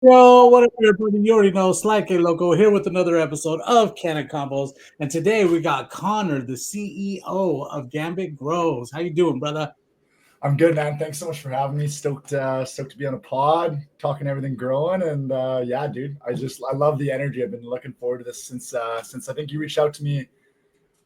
Yo, what up, everybody? You already know Sly K Loco here with another episode of CannaConvos. And today we got Connor, the CEO of Gambit Grows. How you doing, brother? I'm good, man. Thanks so much for having me. Stoked to be on a pod, talking everything growing, and yeah, dude, I love the energy. I've been looking forward to this since I think you reached out to me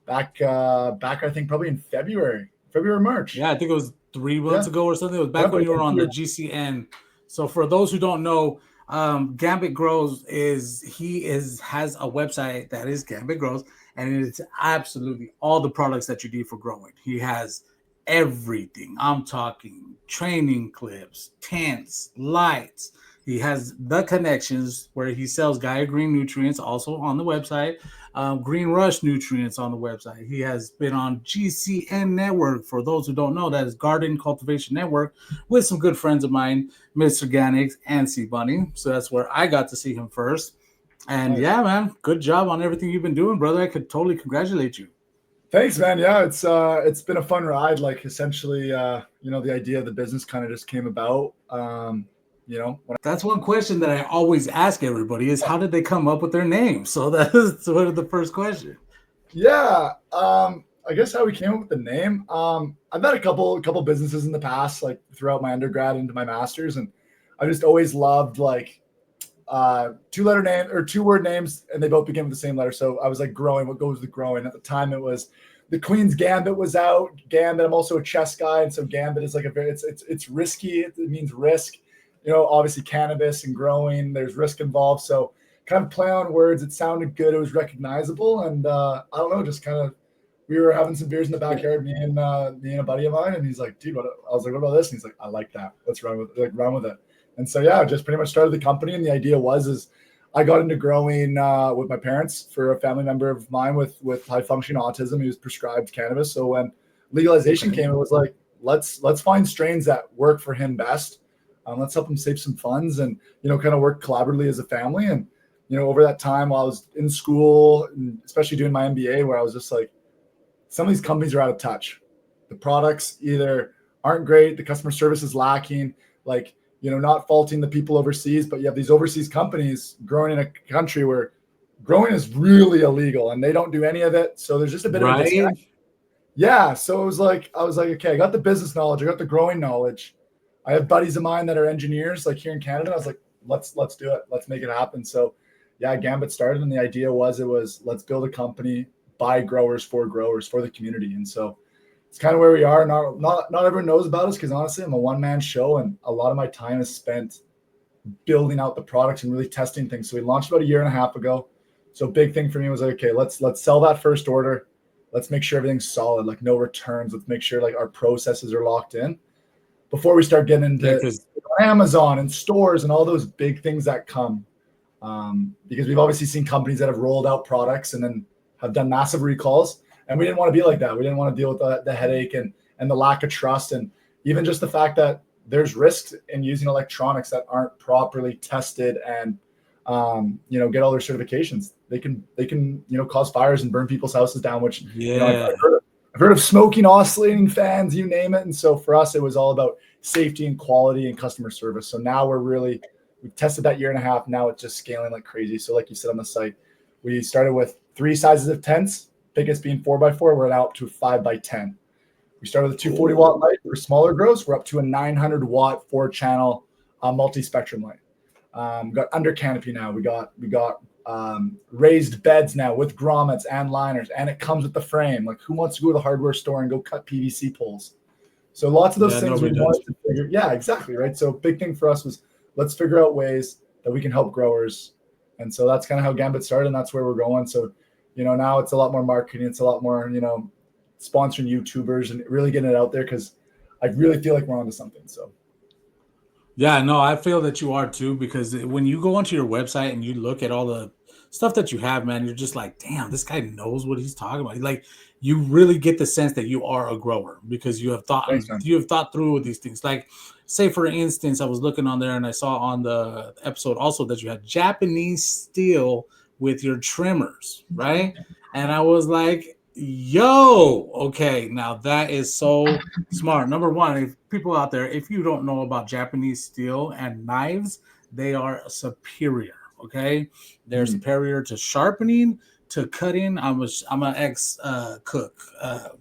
back I think probably in February, March. Yeah, I think it was 3 months Yeah, ago or something. It was back yep. when I you were think on the you're GCN. So for those who don't know, Gambit Grows has a website that is Gambit Grows, and it's absolutely all the products that you need for growing. He has everything. I'm talking training clips, tents, lights. He has the connections where he sells Gaia Green nutrients also on the website, Green Rush nutrients on the website. He has been on GCN Network. For those who don't know, that is Garden Cultivation Network with some good friends of mine, Mr. Organics and Sea Bunny. So that's where I got to see him first. And nice. yeah, man, good job on everything you've been doing, brother. I could totally congratulate you. Thanks, man. Yeah, it's been a fun ride. Like essentially, the idea of the business kind of just came about. When That's one question that I always ask everybody is how did they come up with their name? So that's sort of the first question. Yeah, I guess how we came up with the name. I've had a couple businesses in the past, like throughout my undergrad into my masters, and I just always loved like two-letter name or two-word names, and they both begin with the same letter. So I was like growing. What goes with growing? At the time, it was the Queen's Gambit was out. Gambit. I'm also a chess guy, and so Gambit is like a very it's risky. It means risk. Obviously cannabis and growing. There's risk involved. So kind of play on words. It sounded good. It was recognizable, and I don't know, just kind of we were having some beers in the backyard, me and a buddy of mine, and he's like, "Dude, what?" I was like, "What about this?" And he's like, "I like that. Let's run with it." And so yeah, just pretty much started the company, and the idea was I got into growing with my parents for a family member of mine with high functioning autism. He was prescribed cannabis, so when legalization Okay. came, it was like let's find strains that work for him best. Let's help him save some funds, and kind of work collaboratively as a family. And over that time while I was in school, and especially doing my MBA, where I was just like, some of these companies are out of touch. The products either aren't great, the customer service is lacking, like, not faulting the people overseas, but you have these overseas companies growing in a country where growing is really illegal and they don't do any of it. So there's just a bit of a Right? disconnect. Yeah. So I was like, okay, I got the business knowledge, I got the growing knowledge. I have buddies of mine that are engineers, like here in Canada. I was like, let's do it. Let's make it happen. So yeah, Gambit started, and the idea was let's build a company by growers for the community. And so it's kind of where we are. Not everyone knows about us because honestly, I'm a one-man show, and a lot of my time is spent building out the products and really testing things. So we launched about a year and a half ago. So big thing for me was like, okay, let's sell that first order. Let's make sure everything's solid, like no returns. Let's make sure like our processes are locked in before we start getting Yeah, into because Amazon and stores and all those big things that come. Because we've obviously seen companies that have rolled out products and then have done massive recalls, and we didn't want to be like that. We didn't want to deal with the headache and the lack of trust, and even just the fact that there's risks in using electronics that aren't properly tested and get all their certifications. They can cause fires and burn people's houses down, which yeah. I've heard of smoking, oscillating fans, you name it. And so for us, it was all about safety and quality and customer service. So now we've tested that year and a half. Now it's just scaling like crazy. So like you said on the site, we started with 3 sizes of tents, biggest being 4x4. We're now up to 5x10. We started with a 240-watt light for smaller grows. We're up to a 900-watt 4-channel multi-spectrum light. We got under canopy now. We got raised beds now with grommets and liners, and it comes with the frame. Like, who wants to go to the hardware store and go cut PVC poles? So lots of those Yeah, things we nobody does. wanted to figure. Yeah, exactly, right. So big thing for us was let's figure out ways that we can help growers, and so that's kind of how Gambit started, and that's where we're going. So now it's a lot more marketing. It's a lot more sponsoring YouTubers and really getting it out there because I really feel like we're onto something. So Yeah, no, I feel that you are too because when you go onto your website and you look at all the stuff that you have, man, you're just like, damn, this guy knows what he's talking about. Like, you really get the sense that you are a grower because thanks, man. you have thought through with these things. Like, say for instance, I was looking on there and I saw on the episode also that you had Japanese steel with your trimmers, right? And I was like, yo, okay, now that is so smart. Number one, if people out there, if you don't know about Japanese steel and knives, they are superior. Okay, they're superior to sharpening, to cutting. I'm an ex cook.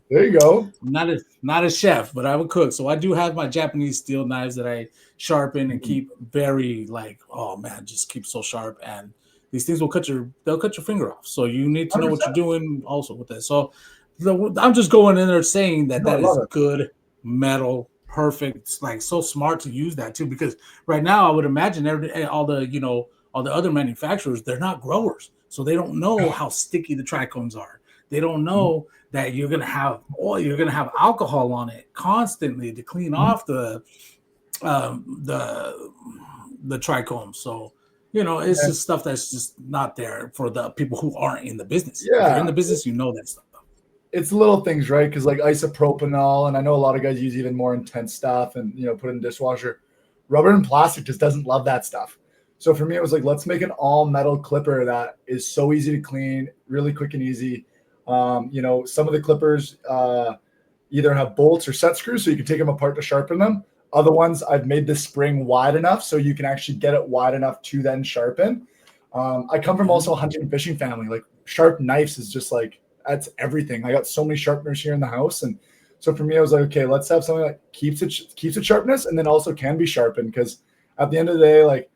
There you go. I'm not a chef, but I'm a cook. So I do have my Japanese steel knives that I sharpen and keep very like, oh man, just keep so sharp. And these things they'll cut your finger off. So you need to know what 100%. you're doing also with this. So I'm just going in there saying that No, I that is love it. good metal, perfect. It's like so smart to use that too, because right now I would imagine all the all the other manufacturers, they're not growers, so they don't know how sticky the trichomes are. They don't know that you're gonna have oil, you're gonna have alcohol on it constantly to clean off um, the the trichomes. So it's And just stuff that's just not there for the people who aren't in the business. If you're in yeah, the business, you know that stuff. it's little things, right? Because like isopropanol, and I know a lot of guys use even more intense stuff, and put in the dishwasher. Rubber and plastic just doesn't love that stuff. So for me, it was like, let's make an all metal clipper that is so easy to clean, really quick and easy. Some of the clippers either have bolts or set screws, so you can take them apart to sharpen them. Other ones, I've made the spring wide enough so you can actually get it wide enough to then sharpen. I come from also a hunting and fishing family. Like sharp knives is just like, that's everything. I got so many sharpeners here in the house, and so for me, I was like, okay, let's have something that keeps its sharpness and then also can be sharpened. Because at the end of the day, like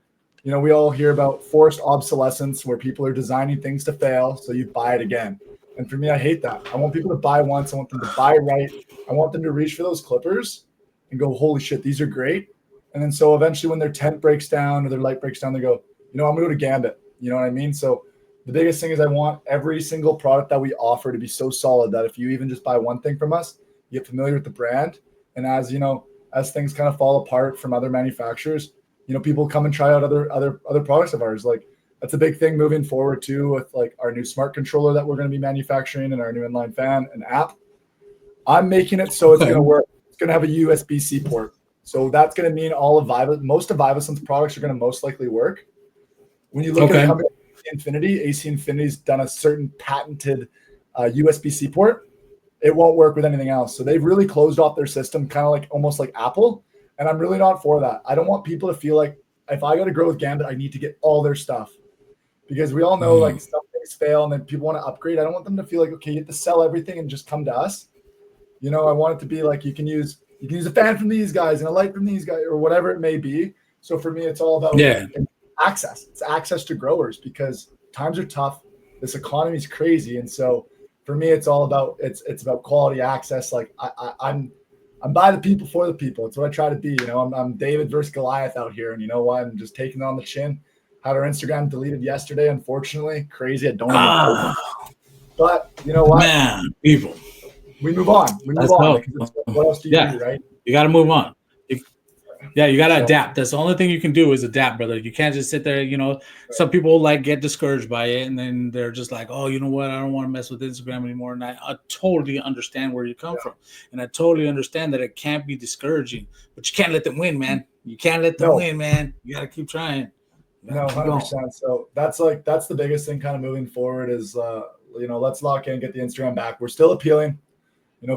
we all hear about forced obsolescence where people are designing things to fail, so you buy it again. And for me, I hate that. I want people to buy once. I want them to buy right. I want them to reach for those clippers and go, holy shit, these are great. And then so eventually when their tent breaks down or their light breaks down, they go, I'm gonna go to Gambit. You know what I mean? So the biggest thing is I want every single product that we offer to be so solid that if you even just buy one thing from us, you get familiar with the brand. And as things kind of fall apart from other manufacturers, people come and try out other products of ours. Like that's a big thing moving forward too, with like our new smart controller that we're going to be manufacturing and our new inline fan and app. I'm making it so it's going to work. It's going to have a USB-C port. So that's going to mean most of Vivasynth's products are going to most likely work. When you look at a company like Infinity, AC Infinity's done a certain patented USB-C port. It won't work with anything else. So they've really closed off their system, kind of like almost like Apple. And I'm really not for that. I don't want people to feel like if I got to grow with Gambit, I need to get all their stuff, because we all know like some things fail and then people want to upgrade. I don't want them to feel like, okay, you have to sell everything and just come to us. I want it to be like you can use a fan from these guys and a light from these guys or whatever it may be. So for me, it's all about access. It's access to growers because times are tough. This economy is crazy. And so for me, it's all about, it's about quality access. Like I'm by the people for the people. It's what I try to be. I'm David versus Goliath out here. And you know what? I'm just taking it on the chin. Had our Instagram deleted yesterday, unfortunately. Crazy. I don't even but you know what? Man, people. We move on. What else do you do, right? You got to move on. You got to adapt. That's the only thing you can do is adapt, brother. You can't just sit there. Some people like get discouraged by it, and then they're just like, "Oh, you know what? I don't want to mess with Instagram anymore." And I totally understand where you come from, and I totally understand that it can't be discouraging, but you can't let them win, man. You can't let them win, man. You got to keep trying. No, 100%. So that's the biggest thing kind of moving forward is, let's lock in, get the Instagram back. We're still appealing.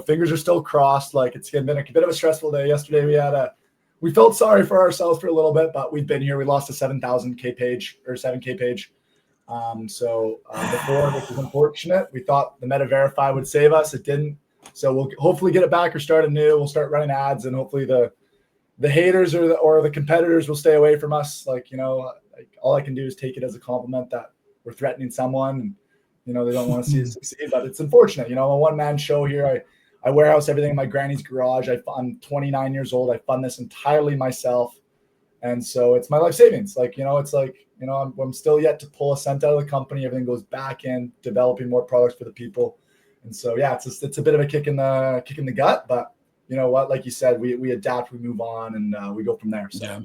Fingers are still crossed. Like it's been a bit of a stressful day. Yesterday we felt sorry for ourselves for a little bit, but we've been here. We lost a 7,000K page or 7K page. Before, which is unfortunate. We thought the Meta Verify would save us. It didn't. So we'll hopefully get it back or start anew. We'll start running ads, and hopefully the haters or the competitors will stay away from us. Like all I can do is take it as a compliment that we're threatening someone, and they don't want to see us succeed. But it's unfortunate. I'm a one-man show here. I warehouse everything in my granny's garage. I'm 29 years old. I fund this entirely myself. And so it's my life savings. Like, it's like, I'm still yet to pull a cent out of the company. Everything goes back in developing more products for the people. And so, yeah, it's a bit of a kick in the gut, but you know what, like you said, we adapt, we move on, and we go from there. So. Yeah.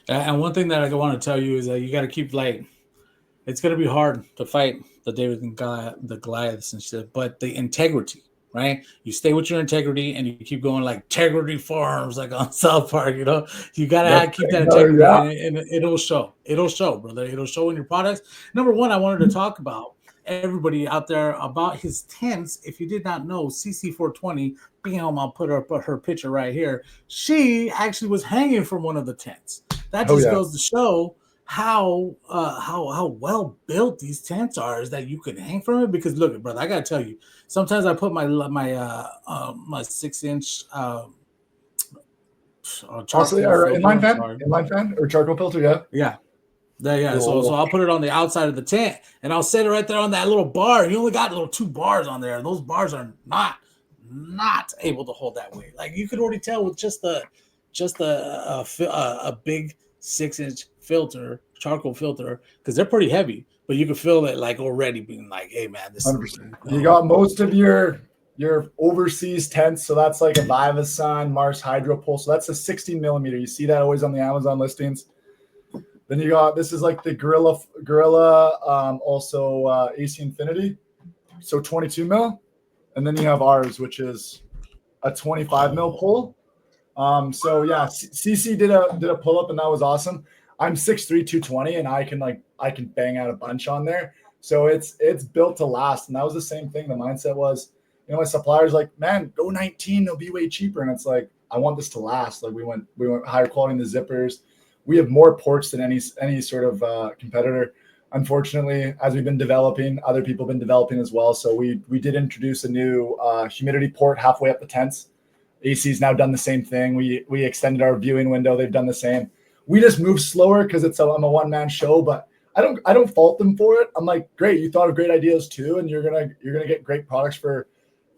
And one thing that I want to tell you is that you got to keep it's going to be hard to fight the David and the Goliaths and shit, but the integrity, right? You stay with your integrity and you keep going like integrity farms, like on South Park, you got to keep that integrity and it'll show. It'll show, brother. It'll show in your products. Number one, I wanted to talk about everybody out there about his tents. If you did not know, CC420, bam, I'll put her picture right here. She actually was hanging from one of the tents. that Oh just yeah. goes to show how well built these tents are, is that you can hang from it. Because look, brother, I gotta tell you, sometimes I put my 6-inch Also, charcoal filter. I'm sorry. inline fan or charcoal filter. Yeah. Yeah. Yeah. So Cool. I'll put it on the outside of the tent, and I'll set it right there on that little bar. You only got little 2 bars on there, and those bars are not able to hold that weight. Like you could already tell with just a big 6-inch filter, charcoal filter, because they're pretty heavy, but you can feel it like already being like, hey man, this 100%. You got most of your overseas tents. So that's like a Vivasun, Mars Hydro Pole. So that's a 16 millimeter. You see that always on the Amazon listings. Then you got, this is like the Gorilla, also AC Infinity. So 22 mil. And then you have ours, which is a 25 mil pole. So yeah, CC did a pull up, and that was awesome. I'm 6'3", 220, and I can bang out a bunch on there. So it's built to last. And that was the same thing. The mindset was, my supplier's like, man, go 19, they'll be way cheaper. And it's like, I want this to last. Like we went higher quality in the zippers. We have more ports than any sort of competitor. Unfortunately, as we've been developing, other people have been developing as well. So we did introduce a new humidity port halfway up the tents. AC's now done the same thing. We extended our viewing window. They've done the same. We just move slower because I'm a one-man show, but I don't fault them for it. I'm like, great, you thought of great ideas too, and you're gonna get great products for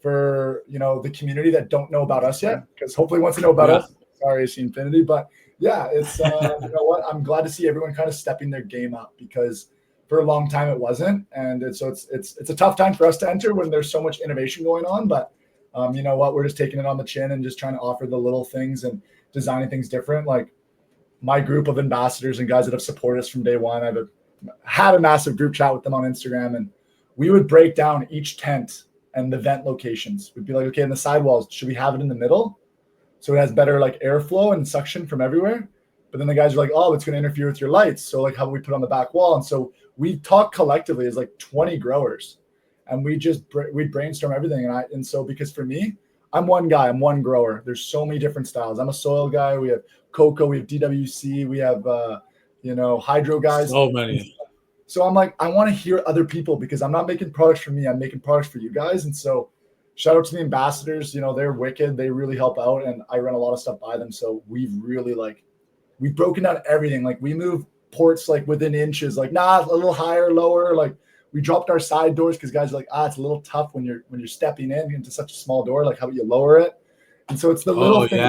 the community that don't know about us yet. Because hopefully once they know about us, sorry, AC Infinity. But yeah, it's you know what? I'm glad to see everyone kind of stepping their game up, because for a long time it wasn't, and it's a tough time for us to enter when there's so much innovation going on. But you know what? We're just taking it on the chin and just trying to offer the little things and designing things different. Like my group of ambassadors and guys that have supported us from day one, I've had a massive group chat with them on Instagram, and we would break down each tent and the vent locations. We'd be like, okay, in the sidewalls, should we have it in the middle so it has better like airflow and suction from everywhere? But then the guys are like, oh, it's going to interfere with your lights. So like, how about we put it on the back wall? And so we talk collectively as like 20 growers, and we brainstorm everything. And so because for me, I'm one guy, I'm one grower. There's so many different styles. I'm a soil guy. We have cocoa, we have DWC, we have hydro guys. So many. So I'm like, I want to hear other people, because I'm not making products for me. I'm making products for you guys. And so shout out to the ambassadors. They're wicked. They really help out, and I run a lot of stuff by them. So we've really we've broken down everything. Like we move ports like within inches, like a little higher, lower. Like we dropped our side doors because guys are like, it's a little tough when you're stepping into such a small door. Like how about you lower it? And so it's the little thing.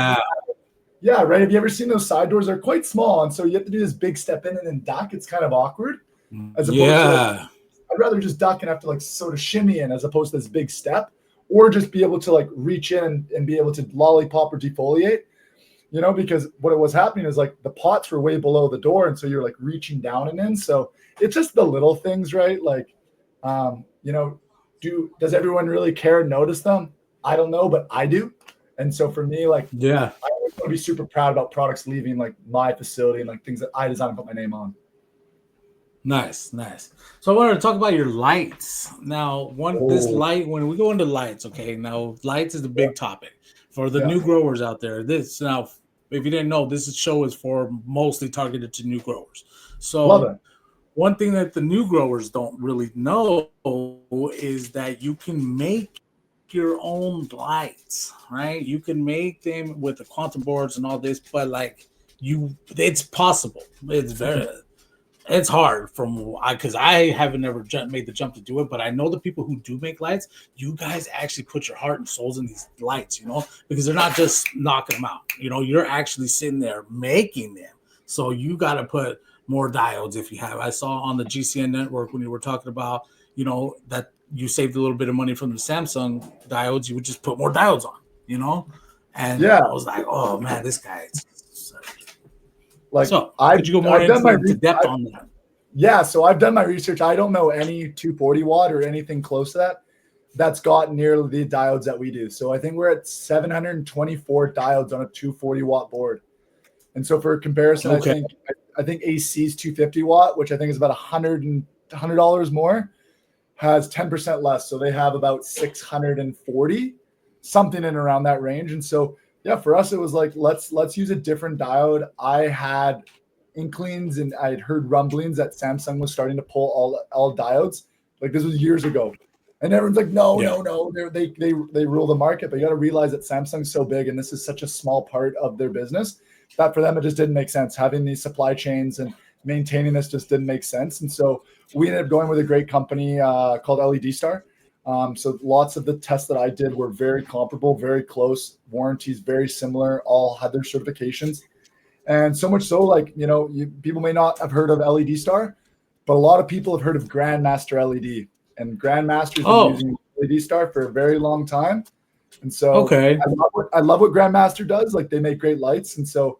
Yeah, right. Have you ever seen those side doors? They're quite small, and so you have to do this big step in and then duck. It's kind of awkward. As opposed to I'd rather just duck and have to sort of shimmy in, as opposed to this big step, or just be able to reach in and be able to lollipop or defoliate. Because what was happening is the pots were way below the door, and so you're reaching down and in. So it's just the little things, right? Does everyone really care and notice them? I don't know, but I do. And so for me, I always want to be super proud about products leaving my facility and things that I designed and put my name on. Nice. So I wanted to talk about your lights. Now, this light, when we go into lights, okay, now lights is the big topic for the new growers out there. Now, if you didn't know, this show is for mostly targeted to new growers. So one thing that the new growers don't really know is that you can make your own lights, right? You can make them with the quantum boards and all this, but it's possible. It's hard because I haven't ever made the jump to do it, but I know the people who do make lights. You guys actually put your heart and souls in these lights, because they're not just knocking them out. You're actually sitting there making them. So you got to put more diodes if you have. I saw on the GCN network when you were talking about, that you saved a little bit of money from the Samsung diodes. You would just put more diodes on, and I was like, oh man, this guy. Could you go more into depth on that? Yeah, so I've done my research. I don't know any 240 watt or anything close to that's got nearly the diodes that we do. So I think we're at 724 diodes on a 240 watt board. And so for comparison, I think AC's 250 watt, which I think is about $100 more, has 10% less. So they have about 640, something in around that range. And so yeah, for us, it was let's use a different diode. I had inklings and I had heard rumblings that Samsung was starting to pull all diodes. Like this was years ago. And everyone's like, no, they rule the market. But you got to realize that Samsung's so big and this is such a small part of their business that for them, it just didn't make sense. Having these supply chains and maintaining this just didn't make sense. And so we ended up going with a great company called LED Star. So lots of the tests that I did were very comparable, very close, warranties very similar, all had their certifications. And so much so, like, people may not have heard of LED Star, but a lot of people have heard of Grandmaster LED. And Grandmaster's been using LED Star for a very long time. And so I love what Grandmaster does. Like they make great lights. And so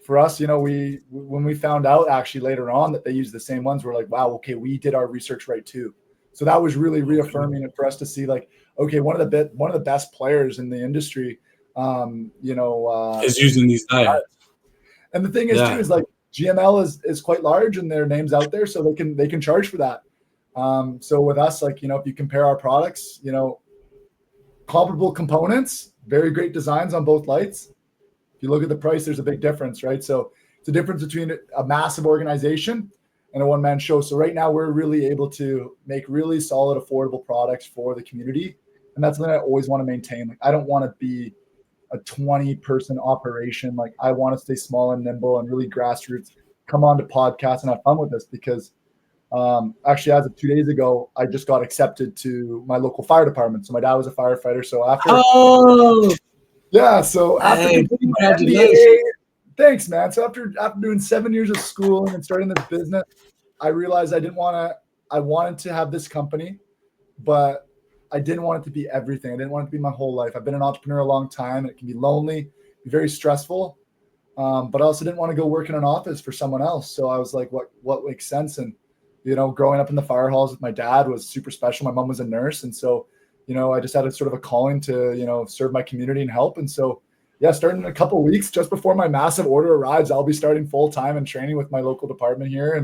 for us, when we found out actually later on that they use the same ones, we're like, wow, okay, we did our research right too. So that was really reaffirming it for us to see like, okay, one of the best players in the industry, is using these diodes. And the thing is too, is like GML is quite large and their name's out there, so they can charge for that. So with us, like, if you compare our products, comparable components, very great designs on both lights. If you look at the price, there's a big difference, right? So it's a difference between a massive organization and a one-man show. So right now we're really able to make really solid, affordable products for the community. And that's something I always want to maintain. Like, I don't want to be a 20-person operation. Like, I want to stay small and nimble and really grassroots, come on to podcasts and have fun with this because actually, as of 2 days ago, I just got accepted to my local fire department. So my dad was a firefighter. So after, MBA, thanks, man. So after doing 7 years of schooling and starting this business, I realized I wanted to have this company, but I didn't want it to be everything. I didn't want it to be my whole life. I've been an entrepreneur a long time, and it can be lonely, be very stressful. But I also didn't want to go work in an office for someone else. So I was like, what makes sense? And growing up in the fire halls with my dad was super special. My mom was a nurse. And so, I just had a sort of a calling to, serve my community and help. And so, starting in a couple of weeks, just before my massive order arrives, I'll be starting full-time and training with my local department here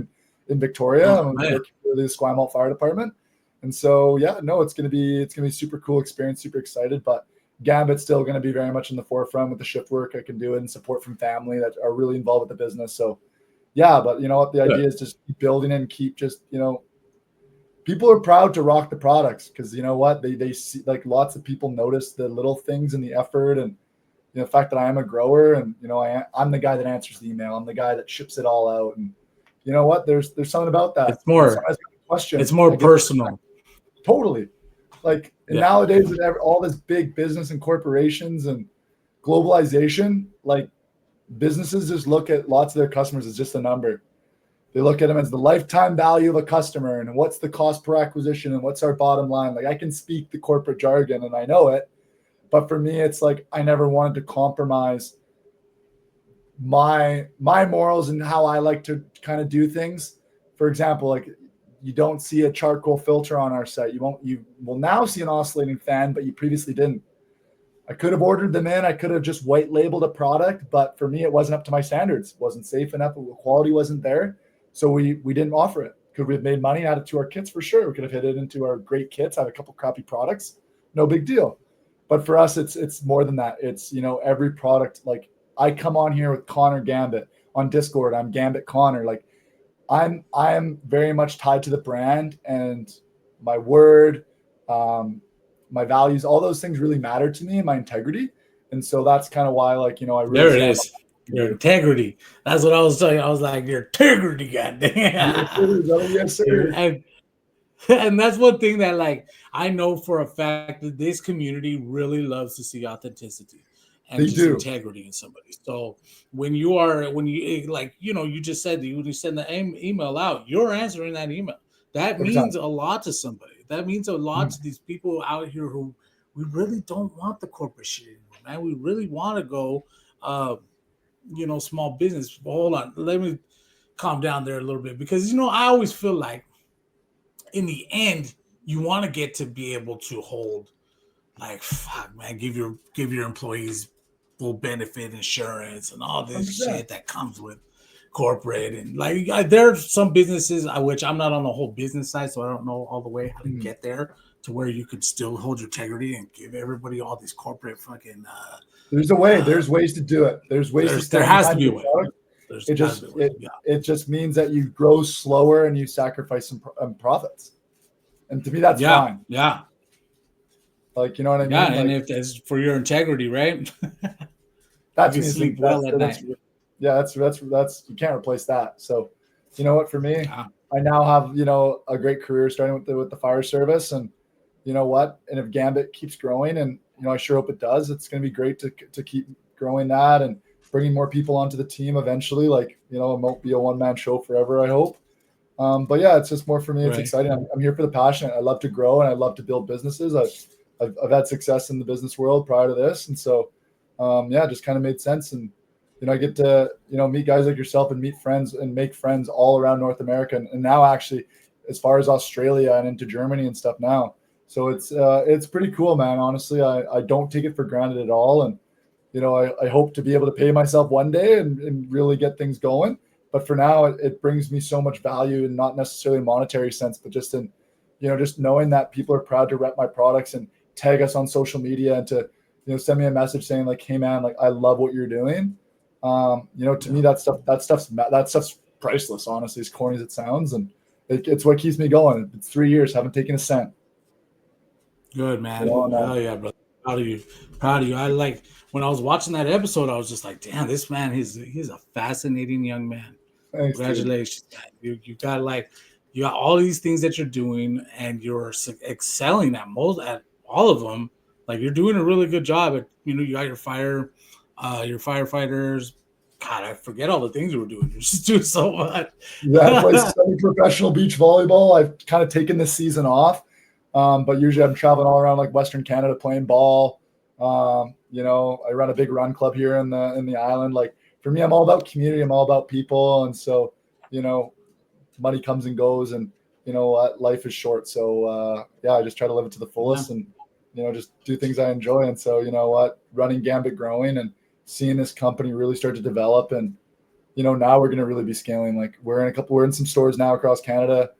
in Victoria. I'm working for the Esquimalt Fire Department. And so, it's going to be a super cool experience, super excited, but Gambit's still going to be very much in the forefront with the shift work I can do and support from family that are really involved with the business. So, but you know what? The idea is just keep building and keep just, people are proud to rock the products because you know what? They see, like, lots of people notice the little things and the effort and the fact that I am a grower and, I'm the guy that answers the email. I'm the guy that ships it all out. And you know what? There's something about that. It's more personal. Totally. Like nowadays with all this big business and corporations and globalization, like businesses just look at lots of their customers as just a number. They look at them as the lifetime value of a customer and what's the cost per acquisition and what's our bottom line. Like I can speak the corporate jargon and I know it, but for me, it's like I never wanted to compromise my morals and how I like to kind of do things. For example, like you don't see a charcoal filter on our site. You will now see an oscillating fan, but you previously didn't. I could have ordered them in. I could have just white labeled a product, but for me, it wasn't up to my standards. It wasn't safe enough. The quality wasn't there. So we didn't offer it. Could we have made money, added to our kits? For sure. We could have hit it into our great kits, had a couple crappy products. No big deal. But for us, it's more than that. It's, every product, like I come on here with Connor Gambit on Discord. I'm Gambit Connor. Like I am very much tied to the brand and my word, my values, all those things really matter to me and my integrity. And so that's kind of why, like, I really. There it is. Your integrity. That's what I was saying. I was like, your integrity, goddamn. Yes, sir. And that's one thing that, like, I know for a fact that this community really loves to see authenticity and integrity in somebody. So when you just said that when you send the email out, you're answering that email. That means a lot to somebody. That means a lot to these people out here who we really don't want the corporate shit anymore, man. We really want to go, small business. Hold on. Let me calm down there a little bit because, I always feel like in the end, you want to get to be able to hold, like, fuck, man, give your employees full benefit insurance and all this 100%. Shit that comes with corporate. And like, there are some businesses which I'm not on the whole business side, so I don't know all the way how to get there to where you could still hold your integrity and give everybody all these corporate fucking. There's a way. There's ways to do it. There has to be a way. There's it gotta just be a way. it Yeah. it just means that you grow slower and you sacrifice some profits. And to me, that's Yeah. fine. Yeah. Like, you know what I Yeah. mean? And Like, if that's for your integrity, right? You that's can me. sleep well at night. Yeah, that's you can't replace that. So, you know what? For me, Yeah. I now have a great career starting with the fire service, and you know what? And if Gambit keeps growing, and I sure hope it does, it's going to be great to keep growing that and bringing more people onto the team eventually. Like, it won't be a one man show forever, I hope. But yeah, it's just more for me. It's Right. exciting. I'm here for the passion. I love to grow and I love to build businesses. I've had success in the business world prior to this, and so yeah, it just kind of made sense. And I get to meet guys like yourself and meet friends and make friends all around North America, and now actually as far as Australia and into Germany and stuff now. So it's pretty cool, man. Honestly, I don't take it for granted at all, and I hope to be able to pay myself one day and really get things going. But for now, it brings me so much value, in not necessarily a monetary sense, but just in, just knowing that people are proud to rep my products and tag us on social media and to, send me a message saying like, "Hey man, like I love what you're doing." To me, that stuff's priceless. Honestly, as corny as it sounds, and it's what keeps me going. It's 3 years, haven't taken a cent. Good, man. Hell yeah, brother. Proud of you. Proud of you. I like when I was watching that episode, I was just like, damn, this man, he's a fascinating young man. Thanks, Congratulations, man. You got all these things that you're doing, and you're excelling at all of them. Like you're doing a really good job at, you got your firefighters. God, I forget all the things you were doing. You're just doing so much. Yeah, I play semi-professional beach volleyball. I've kind of taken this season off, but usually I'm traveling all around like Western Canada playing ball. I run a big run club here in the island. Like for me, I'm all about community. I'm all about people, and so money comes and goes, and life is short. So yeah, I just try to live it to the fullest, Yeah. and just do things I enjoy. And so running Gambit growing and seeing this company really start to develop, and now we're going to really be scaling. Like we're in some stores now across Canada,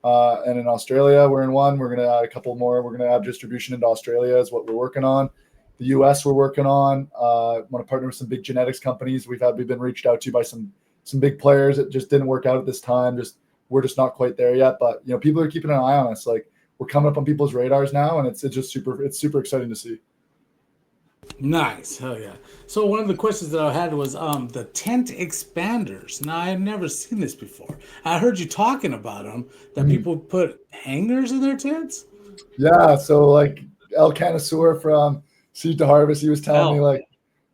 and in Australia, we're in one. We're going to add a couple more. We're going to have distribution into Australia is what we're working on. The US we're working on. Want to partner with some big genetics companies. We've been reached out to by some big players. It just didn't work out at this time. We're just not quite there yet. But people are keeping an eye on us. Like we're coming up on people's radars now, and it's just super exciting to see. Nice. Hell yeah. So one of the questions that I had was the tent expanders. Now I've never seen this before. I heard you talking about them, that people put hangers in their tents. Yeah. So like El Canasur from Seed to Harvest, he was telling me like,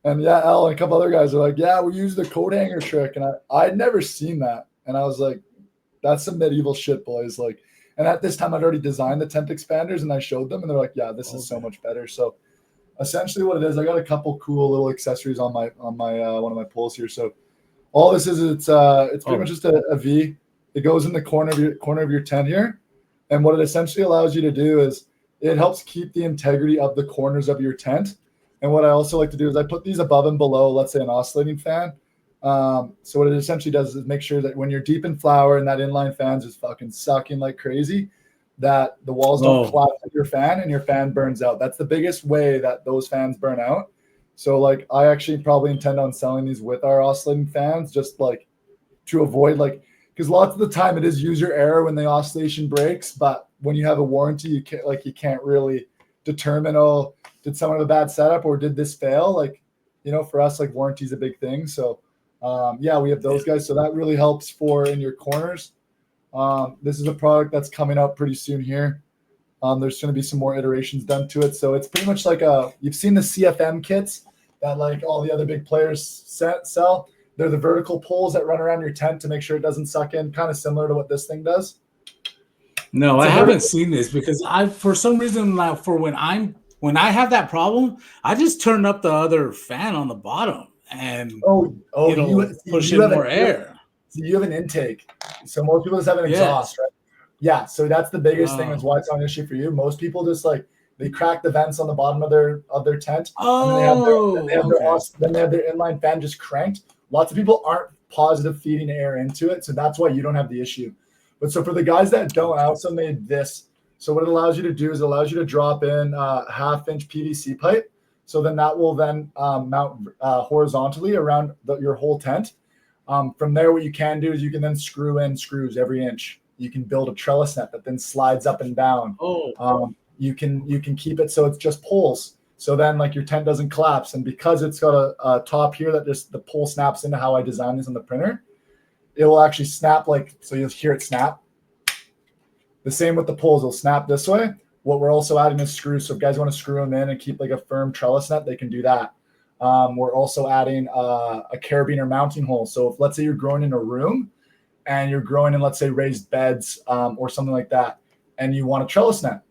and yeah, El and a couple other guys are like, yeah, we use the coat hanger trick. And I'd never seen that. And I was like, that's some medieval shit, boys. Like, and at this time I'd already designed the tent expanders and I showed them and they're like, yeah, this is so much better. So essentially what it is, I got a couple cool little accessories on my one of my poles here. So all this is, it's pretty much just a V. It goes in the corner of your tent here. And what it essentially allows you to do is it helps keep the integrity of the corners of your tent. And what I also like to do is I put these above and below, let's say an oscillating fan. So what it essentially does is make sure that when you're deep in flower and that inline fan's just fucking sucking like crazy, that the walls don't collapse with your fan and your fan burns out. That's the biggest way that those fans burn out. So like I actually probably intend on selling these with our oscillating fans, just like to avoid like, because lots of the time it is user error when the oscillation breaks, but when you have a warranty, you can't really determine, oh, did someone have a bad setup or did this fail? Like, for us, like warranty is a big thing. So yeah, we have those guys. So that really helps for in your corners. This is a product that's coming out pretty soon here. There's going to be some more iterations done to it. So it's pretty much like you've seen the CFM kits that like all the other big players sell. They're the vertical poles that run around your tent to make sure it doesn't suck in, kind of similar to what this thing does. No, I haven't seen this because for some reason, when I have that problem, I just turn up the other fan on the bottom and it'll push in more air. So you have an intake. So most people just have an exhaust, right? Yeah. So that's the biggest thing. That's why it's not an issue for you. Most people just like they crack the vents on the bottom of their tent. And then they have their inline fan just cranked. Lots of people aren't positive feeding air into it, so that's why you don't have the issue. But so for the guys that don't, I also made this. So what it allows you to do is it allows you to drop in a 1/2-inch PVC pipe. So then that will then mount horizontally around your whole tent. From there, what you can do is you can then screw in screws every inch. You can build a trellis net that then slides up and down. You can keep it so it's just poles. So then like your tent doesn't collapse. And because it's got a top here that just the pole snaps into how I designed this on the printer, it will actually snap so you'll hear it snap. The same with the poles, it'll snap this way. What we're also adding is screws. So if guys want to screw them in and keep like a firm trellis net, they can do that. We're also adding a carabiner mounting hole. So if let's say you're growing in a room and you're growing in, let's say, raised beds or something like that, and you want a trellis net,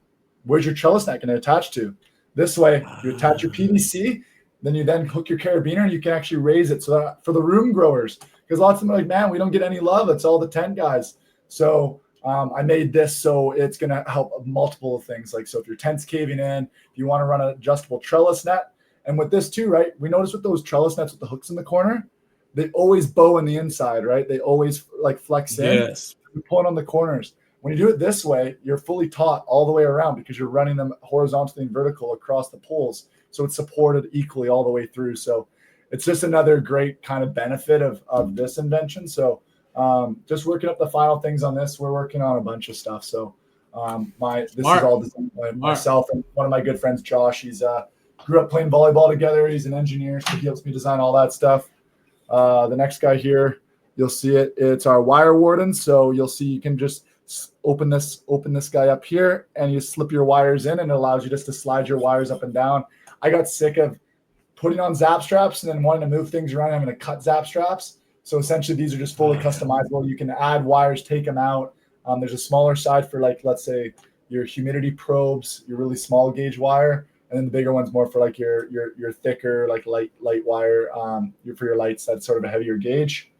where's your trellis net going to attach to? This way, you attach your PVC, then you hook your carabiner and you can actually raise it. So that for the room growers, because lots of them are like, man, we don't get any love. It's all the tent guys. So I made this so it's going to help multiple things. Like, so if your tent's caving in, if you want to run an adjustable trellis net, and with this too, right? We notice with those trellis nets with the hooks in the corner, they always bow on the inside, right? They always like flex in. Yes. You pull it on the corners. When you do it this way, you're fully taut all the way around because you're running them horizontally and vertical across the poles. So it's supported equally all the way through. So it's just another great kind of benefit of this invention. So just working up the final things on this. We're working on a bunch of stuff. So this is all designed by myself and one of my good friends, Josh. He's grew up playing volleyball together. He's an engineer, so he helps me design all that stuff. The next guy here, you'll see it. It's our wire warden. So you'll see you can just open this guy up here, and you slip your wires in, and it allows you just to slide your wires up and down. I got sick of putting on zap straps and then wanting to move things around. I'm going to cut zap straps. So essentially, these are just fully customizable. You can add wires, take them out. There's a smaller side for like, let's say, your humidity probes, your really small gauge wire. And then the bigger one's more for like your thicker, like light wire, for your lights. That's sort of a heavier gauge.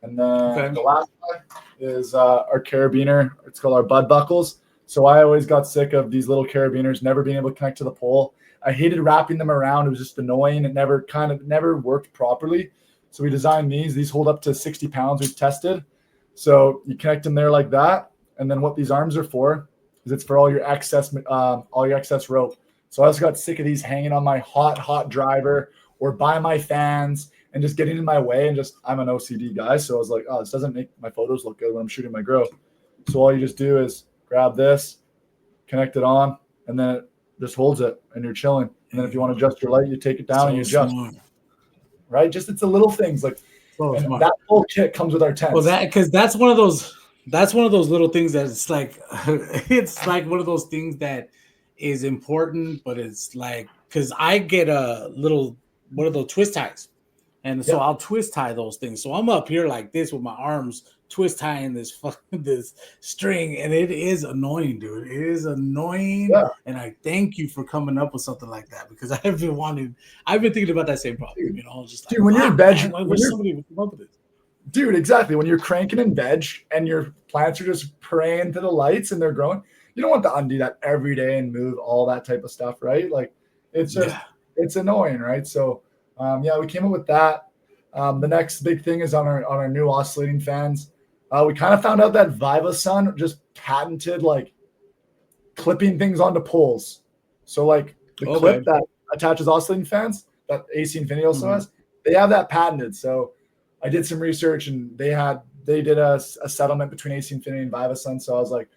And then the last one is our carabiner. It's called our bud buckles. So I always got sick of these little carabiners never being able to connect to the pole. I hated wrapping them around. It was just annoying. It never worked properly. So we designed these. These hold up to 60 pounds. We've tested. So you connect them there like that. And then what these arms are for is it's for all your excess rope. So I also got sick of these hanging on my hot driver or by my fans and just getting in my way. And I'm an OCD guy. So I was like, oh, this doesn't make my photos look good when I'm shooting my grow. So all you just do is grab this, connect it on, and then it just holds it and you're chilling. And then if you want to adjust your light, you take it down and you adjust. Right? Just it's the little things like that whole kit comes with our tents. Well, that's one of those little things that it's like one of those things that is important, but it's like, because I get one of those twist ties, and so I'll twist tie those things. So I'm up here like this with my arms twist tying this string, and it is annoying, dude. It is annoying, and I thank you for coming up with something like that, because I've been thinking about that same problem. Dude, you know, just like, dude, when you're in veg, somebody would come up with this. Dude, exactly. When you're cranking in veg and your plants are just praying to the lights and they're growing, you don't want to undo that every day and move all that type of stuff, right? Like, it's just it's annoying, right? So we came up with that. The next big thing is on our new oscillating fans. We kind of found out that VivaSun just patented like clipping things onto poles. So like the clip that attaches oscillating fans that AC Infinity also has, they have that patented. So I did some research, and they did a settlement between AC Infinity and VivaSun. So I was like,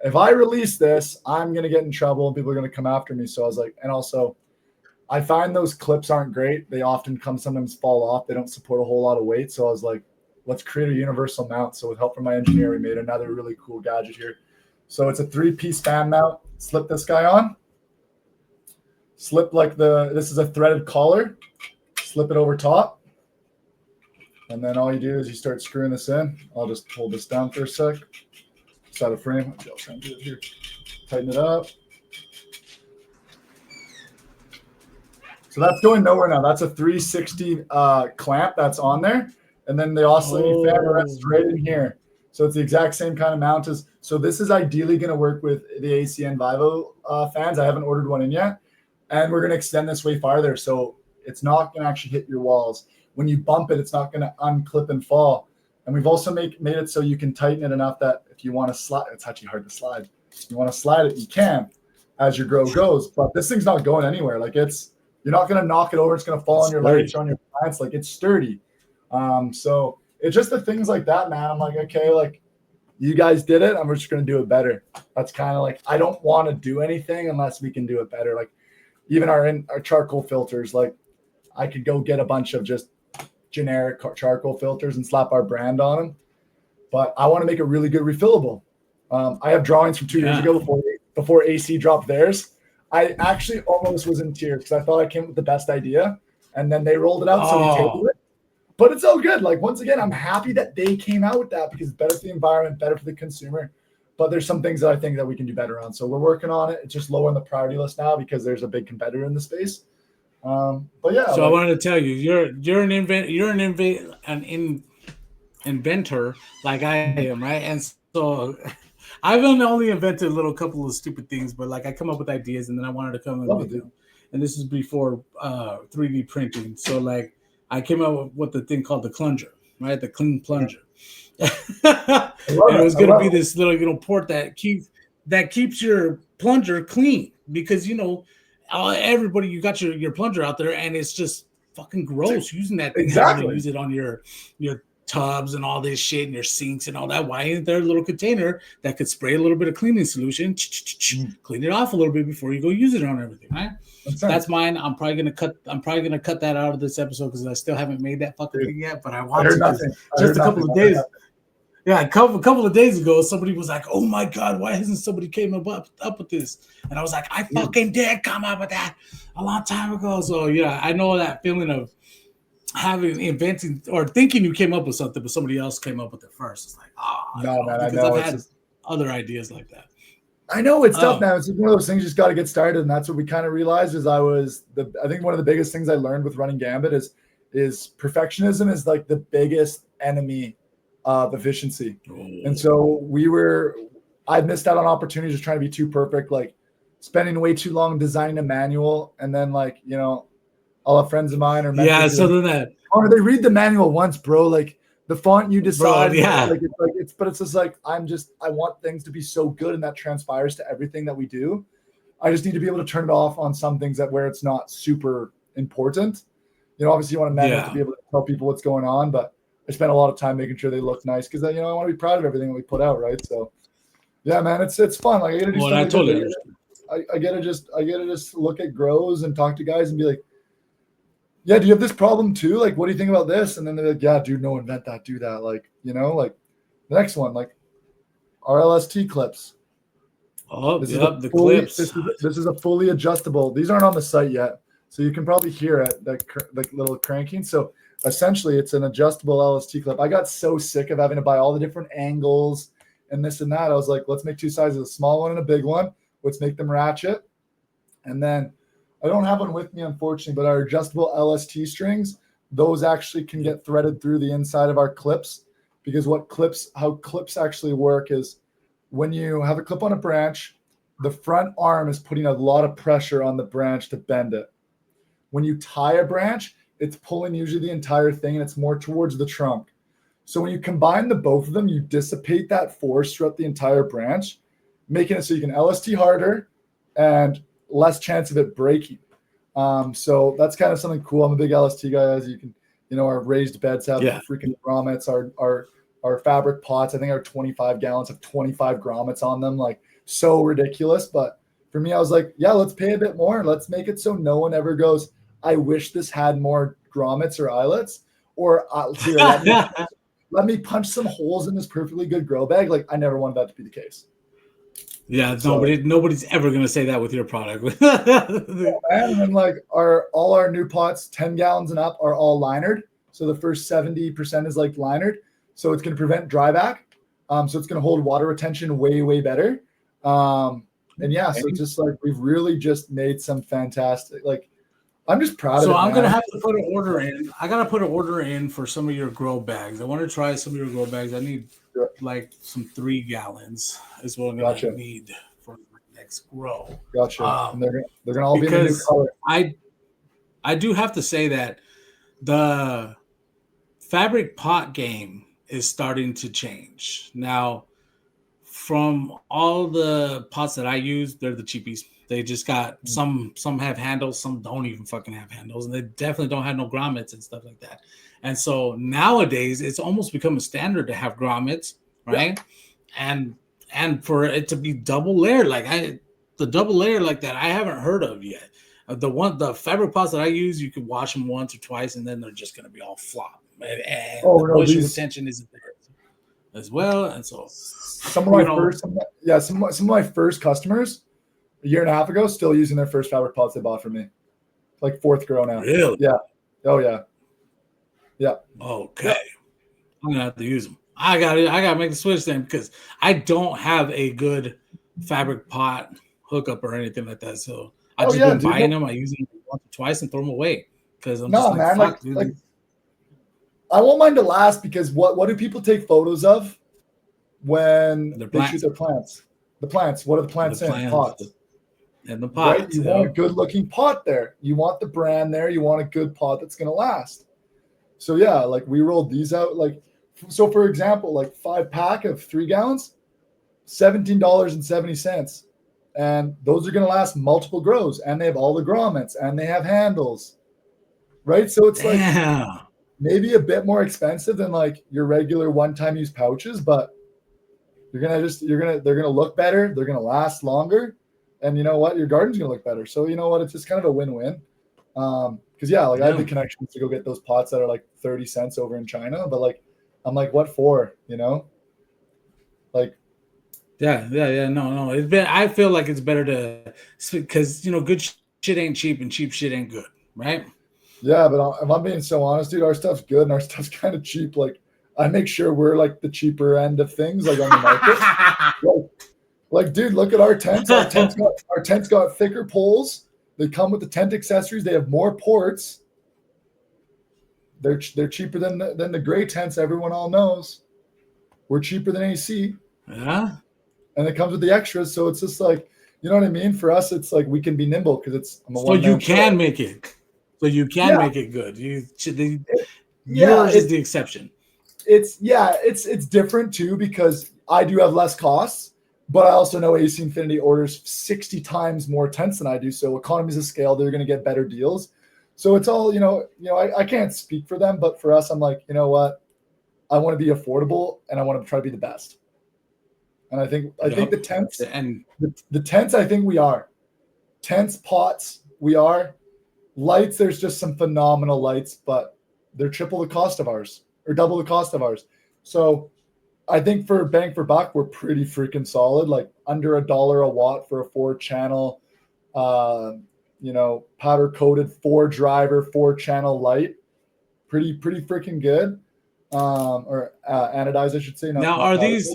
if I release this, I'm going to get in trouble and people are going to come after me. So I was like, and also I find those clips aren't great. They often sometimes fall off. They don't support a whole lot of weight. So I was like, let's create a universal mount. So with help from my engineer, we made another really cool gadget here. So it's a 3-piece fan mount. Slip this guy on. Slip this is a threaded collar. Slip it over top. And then all you do is you start screwing this in. I'll just hold this down for a sec. It's out of frame. I'll try and do it here. Tighten it up. So that's going nowhere now. That's a 360 clamp that's on there. And then the oscillating fan rests right in here. So it's the exact same kind of mount as. So this is ideally going to work with the ACN Vivo fans. I haven't ordered one in yet. And we're going to extend this way farther. So it's not going to actually hit your walls. When you bump it, it's not going to unclip and fall. And we've also made it so you can tighten it enough that if you want to slide, it's actually hard to slide. If you want to slide it, you can as your grow goes. But this thing's not going anywhere. Like you're not going to knock it over. It's going to fall on your lights or on your plants. Like it's sturdy. So it's just the things like that, man. I'm like, okay, like you guys did it. I'm just going to do it better. That's kind of like, I don't want to do anything unless we can do it better. Like even our charcoal filters, like I could go get a bunch of just generic charcoal filters and slap our brand on them. But I want to make a really good refillable. I have drawings from 2 years ago before AC dropped theirs. I actually almost was in tears because I thought I came up with the best idea, and then they rolled it out, so we tabled it. But it's all good. Like once again, I'm happy that they came out with that because it's better for the environment, better for the consumer. But there's some things that I think that we can do better on. So we're working on it. It's just low on the priority list now because there's a big competitor in the space. But yeah. So I wanted to tell you, you're an inventor like I am, right? And so I've only invented a little couple of stupid things, but like I come up with ideas and then I wanted to come and with them. And this is before 3D printing. So like I came up with the thing called the plunger, right? The clean plunger. And it was going to be this little port that keeps your plunger clean because everybody, you got your plunger out there and it's just fucking gross using that thing. Exactly. Use it on your tubs and all this shit and your sinks and all that. Why isn't there a little container that could spray a little bit of cleaning solution, clean it off a little bit before you go use it on everything, right? That's mine. I'm probably gonna cut that out of this episode because I still haven't made that fucking thing yet. But I want to. Just a couple of days. Yeah, a couple of days ago, somebody was like, "Oh my god, why hasn't somebody came up with this?" And I was like, "I fucking did come up with that a long time ago." So yeah, I know that feeling of inventing or thinking you came up with something, but somebody else came up with it first. It's like, no, man, I know. I've had other ideas like that. I know it's tough now. It's one of those things you just got to get started, and that's what we kind of realized. I think one of the biggest things I learned with running Gambit is perfectionism is like the biggest enemy of efficiency. And so I missed out on opportunities just trying to be too perfect, like spending way too long designing a manual, and then I'll have friends of mine or mentors they read the manual once, bro. Like the font you decide, it's just like I want things to be so good, and that transpires to everything that we do. I just need to be able to turn it off on some things where it's not super important. Obviously you want a manual to be able to tell people what's going on, but I spend a lot of time making sure they look nice because I want to be proud of everything that we put out, right? So yeah, man, it's fun. Like I gotta do stuff. I gotta just look at grows and talk to guys and be like, yeah, do you have this problem too? Like, what do you think about this? And then they're like, yeah, dude, no, invent that, do that. Like, the next one, like RLST clips. The clips. This is a fully adjustable. These aren't on the site yet, so you can probably hear it, the little cranking. So essentially, it's an adjustable LST clip. I got so sick of having to buy all the different angles and this and that. I was like, let's make two sizes, a small one and a big one. Let's make them ratchet. And then I don't have one with me, unfortunately, but our adjustable LST strings, those actually can get threaded through the inside of our clips, because how clips actually work is when you have a clip on a branch, the front arm is putting a lot of pressure on the branch to bend it. When you tie a branch, it's pulling usually the entire thing and it's more towards the trunk. So when you combine the both of them, you dissipate that force throughout the entire branch, making it so you can LST harder and less chance of it breaking. So that's kind of something cool. I'm a big LST guy, as you can, our raised beds have freaking grommets, our fabric pots, I think our 25 gallons have 25 grommets on them, like so ridiculous. But for me, I was like, yeah, let's pay a bit more. Let's make it so no one ever goes, I wish this had more grommets or eyelets, or here, let me punch some holes in this perfectly good grow bag. Like I never wanted that to be the case. Yeah, nobody's ever gonna say that with your product. And then all our new pots, 10 gallons and up, are all linered. So the first 70% is like linered. So it's gonna prevent dryback. So it's gonna hold water retention way, way better. So it's just like we've really just made some fantastic, I'm just proud of it. So I'm going to have to put an order in. I got to put an order in for some of your grow bags. I want to try some of your grow bags. I need some 3 gallons is what I'm going to need for my next grow. Gotcha. And they're going to all be in a new color. I do have to say that the fabric pot game is starting to change. Now, from all the pots that I use, they're the cheapies. They just got some have handles, some don't even fucking have handles, and they definitely don't have no grommets and stuff like that. And so nowadays, it's almost become a standard to have grommets, right? Yeah. And for it to be double layered, the double layer like that, I haven't heard of yet. The fabric pots that I use, you can wash them once or twice, and then they're just gonna be all flop. And the moisture retention isn't there as well. And so some of my first customers a year and a half ago still using their first fabric pots they bought from me, like 4th grow now. Really? Yeah. Oh yeah. Yeah. Okay. Yeah. I'm gonna have to use them. I gotta make the switch then, because I don't have a good fabric pot hookup or anything like that. So I just been buying them. I use them once or twice and throw them away because I'm just like, fuck, dude. Like, I want mine to last, because what do people take photos of when they shoot their plants? The plants. What are the plants in? Pots. And the pot. Right? You want a good looking pot there. You want the brand there. You want a good pot that's gonna last. So yeah, like we rolled these out. Like, so for example, like 5-pack of 3 gallons, $17.70. And those are gonna last multiple grows, and they have all the grommets and they have handles. Right? So it's like maybe a bit more expensive than like your regular one-time use pouches, but they're gonna look better, they're gonna last longer, and you know what, your garden's gonna look better. So you know what, it's just kind of a win-win. Because I have the connections to go get those pots that are like 30 cents over in China, but like I'm like, what for? Like no, I feel like it's better to, because good shit ain't cheap and cheap shit ain't good, right? Yeah, but if I'm being so honest, dude, our stuff's good and our stuff's kind of cheap. Like, I make sure we're like the cheaper end of things, like on the market. like, dude, look at our tents. Our tents got thicker poles. They come with the tent accessories. They have more ports. They're cheaper than the gray tents everyone all knows. We're cheaper than AC. Yeah. And it comes with the extras, so it's just like, you know what I mean? For us, it's like we can be nimble because it's so you can make it. So you can make it good. Yours is the exception. It's different too, because I do have less costs, but I also know AC Infinity orders 60 times more tents than I do. So economies of scale, they're going to get better deals. So it's all, I can't speak for them, but for us, I'm like, you know what? I want to be affordable and I want to try to be the best. And I think the tents and the tents, I think we are. Tents, pots, we are. Lights, there's just some phenomenal lights, but they're triple the cost of ours or double the cost of ours. So I think for bang for buck, we're pretty freaking solid, like under $1 a watt for a 4-channel, powder coated 4-driver, 4-channel light. Pretty freaking good. Or anodized, I should say. Now, are these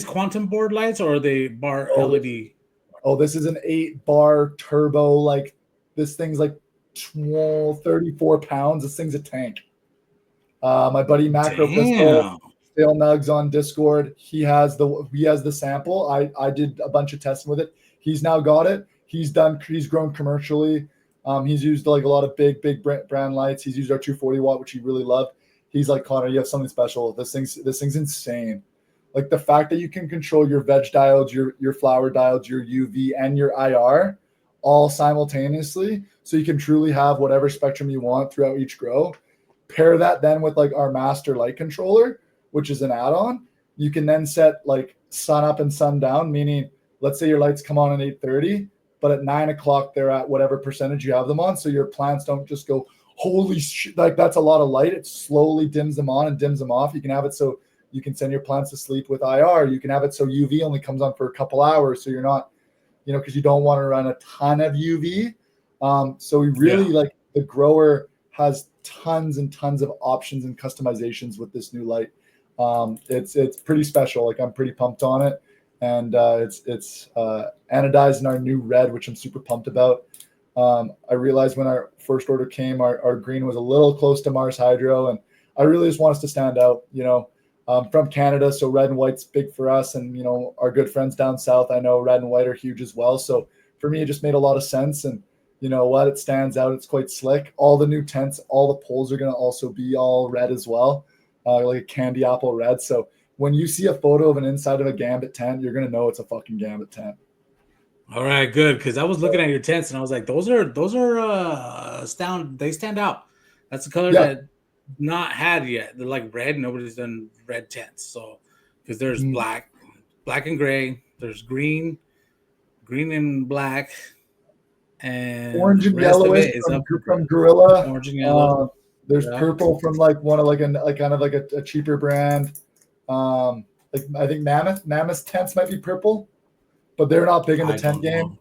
quantum board lights, or are they bar LED? Oh, this is an 8-bar turbo. Like, this thing's like 34 pounds. This thing's a tank. My buddy Macro Pistol, Stale Nugs on Discord. He has the sample. I did a bunch of testing with it. He's now got it. He's grown commercially. He's used like a lot of big brand lights. He's used our 240 watt, which he really loved. He's like, Connor, you have something special. This thing's insane. Like, the fact that you can control your veg diodes, your flower diodes, your UV, and your IR all simultaneously, so you can truly have whatever spectrum you want throughout each grow. Pair that then with like our master light controller, which is an add-on. You can then set like sun up and sun down, meaning let's say your lights come on at 8:30, but at 9 o'clock they're at whatever percentage you have them on, so your plants don't just go, holy shit, like that's a lot of light. It slowly dims them on and dims them off. You can have it so you can send your plants to sleep with IR. You can have it so UV only comes on for a couple hours, so you're not, because you don't want to run a ton of UV. So we really like, the grower has tons and tons of options and customizations with this new light. It's pretty special. Like, I'm pretty pumped on it, and it's anodized in our new red, which I'm super pumped about. I realized when our first order came, our green was a little close to Mars Hydro, and I really just want us to stand out. From Canada, so red and white's big for us, and our good friends down south, I know red and white are huge as well. So for me, it just made a lot of sense, and you know what, it stands out. It's quite slick. All the new tents, all the poles are going to also be all red as well, like a candy apple red. So when you see a photo of an inside of a Gambit tent, you're going to know it's a fucking Gambit tent. All right, good. Because I was looking at your tents and I was like, those are they stand out. That's the color Yeah. that not had yet. They're like red. Nobody's done red tents. So because there's Mm. black and gray. There's green and black, and Orange the and rest of yellowish it is up for from grabs. Gorilla. Orange and yellow. There's Yeah. purple from like one of like kind of like a cheaper brand. Like I think Mammoth tents might be purple, but they're not big in the I tent don't game.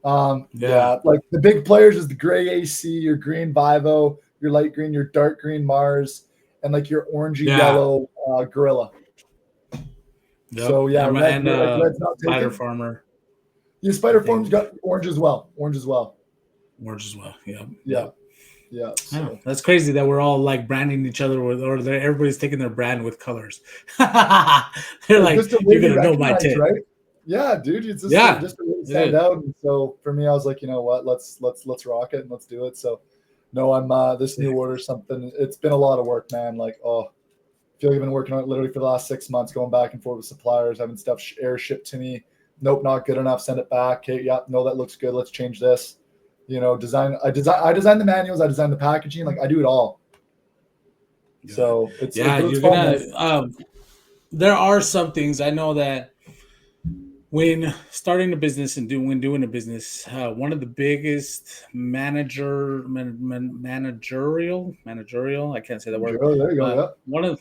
know. Yeah. Yeah, like the big players is the gray AC, your green Vivo, your light green, your dark green Mars, and like your orangey Yeah. yellow Gorilla. Yep. So yeah, And red's not Spider taken. Farmer. Yeah, I Spider Form's think got orange as well. Orange as well. orange as well. Yep. Yeah, Yep. yeah. Yeah, So that's crazy that we're all like branding each other with, or everybody's taking their brand with colors. They're it's like, just a way you're to be gonna know my recognized, tint. right? Yeah, dude, it's Yeah, just a way to it stand is. out. And so for me, I was like, you know what, let's rock it and let's do it. So no, I'm this new Sick. order something. It's been a lot of work, man. Like, oh, I feel like I've been working on it literally for the last 6 months, going back and forth with suppliers, having stuff air shipped to me. Nope, not good enough. Send it back. Okay, yeah, no, that looks good. Let's change this. You know, I design the manuals. I design the packaging. Like I do it all. Yeah, So yeah. it's You're fun, man. gonna. There are some things I know that when starting a business and when doing a business, one of the biggest managerial. I can't say that word, Sure, there you go. but Yeah,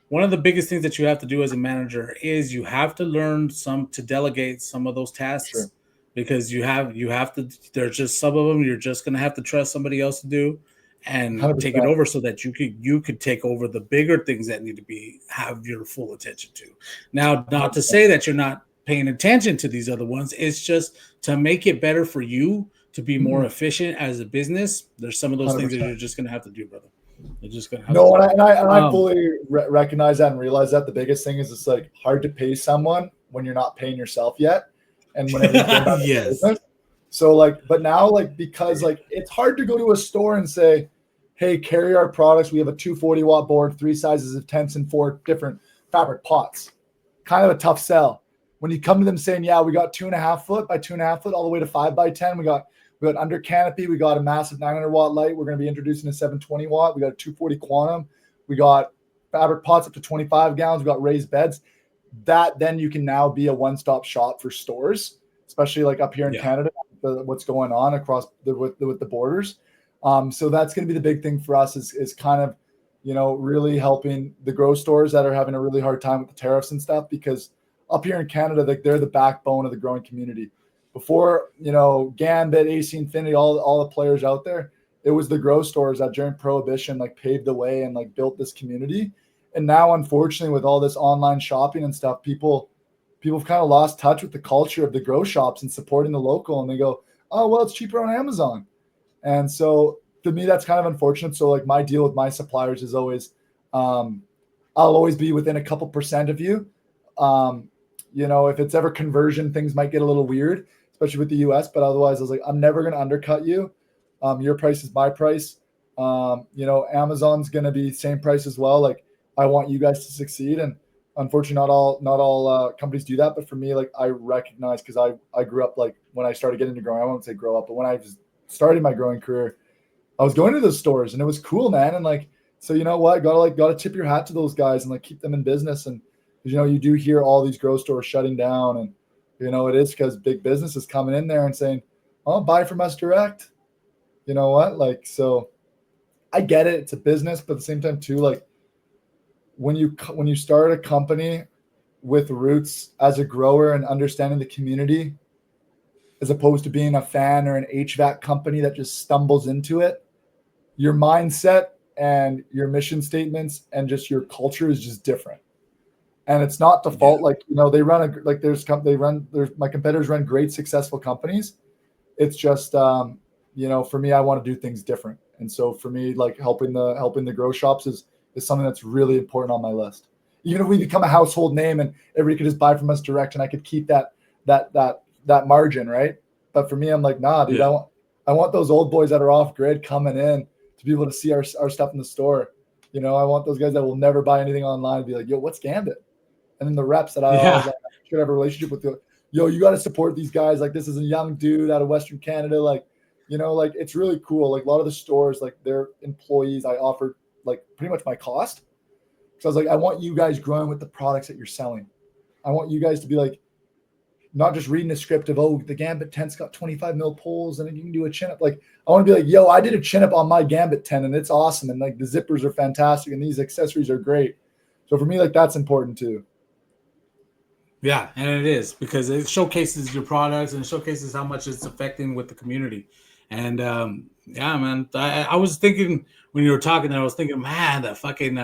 one of the biggest things that you have to do as a manager is you have to learn some to delegate some of those sure, tasks, because you have to, there's just some of them you're just going to have to trust somebody else to do and take it 100%. over, so that you could take over the bigger things that need to be have your full attention to. Now, not to 100%. say that you're not paying attention to these other ones, it's just to make it better for you to be more Mm-mm, efficient as a business. There's some of those things that 100%. you're just going to have to do, brother. You're just going to have to No, do. and I um fully recognize that and realize that the biggest thing is it's like hard to pay someone when you're not paying yourself yet, and when everything's going back to yes. business. So like, but now like because like it's hard to go to a store and say, "Hey, carry our products. We have a 240-watt board, 3 sizes of tents, and 4 different fabric pots." Kind of a tough sell. When you come to them saying, "Yeah, we got 2.5 foot by 2.5 foot all the way to 5 by 10. We got under canopy. We got a massive 900-watt light. We're going to be introducing a 720-watt. We got a 240 quantum. We got fabric pots up to 25 gallons. We got raised beds." That then you can now be a one-stop shop for stores, especially like up here in Yeah. Canada, what's going on across with the borders. So that's going to be the big thing for us is kind of, you know, really helping the grow stores that are having a really hard time with the tariffs and stuff, because up here in Canada, they're the backbone of the growing community. Before, you know, Gambit, AC Infinity, all the players out there, it was the grow stores that during Prohibition like paved the way and like built this community. And now, unfortunately, with all this online shopping and stuff, people have kind of lost touch with the culture of the grow shops and supporting the local. And they go, "Oh, well, it's cheaper on Amazon." And so to me, that's kind of unfortunate. So like my deal with my suppliers is always, um, I'll always be within a couple percent of you. Um, you know, if it's ever conversion, things might get a little weird, especially with the US. But otherwise, I was like, I'm never going to undercut you. Your price is my price. You know, Amazon's going to be same price as well. Like, I want you guys to succeed, and unfortunately, not all companies do that. But for me, like, I recognize, because I grew up, like when I started getting into growing, I won't say grow up, but when I was starting my growing career, I was going to those stores and it was cool, man. And like, so you know what? Gotta tip your hat to those guys and like keep them in business. And you know, you do hear all these grow stores shutting down, and you know, it is because big business is coming in there and saying, "Oh, buy from us direct." You know what? Like, so I get it. It's a business, but at the same time too, like when you start a company with roots as a grower and understanding the community, as opposed to being a fan or an HVAC company that just stumbles into it, your mindset and your mission statements and just your culture is just different. And it's not Yeah. default. Like, you know, they run a, like there's my competitors run great successful companies. It's just, you know, for me, I want to do things different. And so for me, like helping the grow shops is something that's really important on my list. Even if we become a household name and everybody could just buy from us direct and I could keep that margin, right? But for me, I'm like, nah, dude, Yeah. I want those old boys that are off grid coming in to be able to see our stuff in the store. You know, I want those guys that will never buy anything online to be like, "Yo, what's Gambit?" And then the reps that I always Yeah. like, should have a relationship with. yo, you got to support these guys. Like, this is a young dude out of Western Canada. Like, like it's really cool. Like a lot of the stores, like their employees, I offered like pretty much my cost. So I was like, I want you guys growing with the products that you're selling. I want you guys to be like, not just reading a script of, oh, the Gambit 10's got 25 mil pulls and then you can do a chin up. Like, I want to be like, yo, I did a chin up on my Gambit 10 and it's awesome. And like the zippers are fantastic and these accessories are great. So for me, like that's important too. Yeah, and it is because it showcases your products and it showcases how much it's affecting with the community. And yeah, man, I was thinking when you were talking that I was thinking, man, that fucking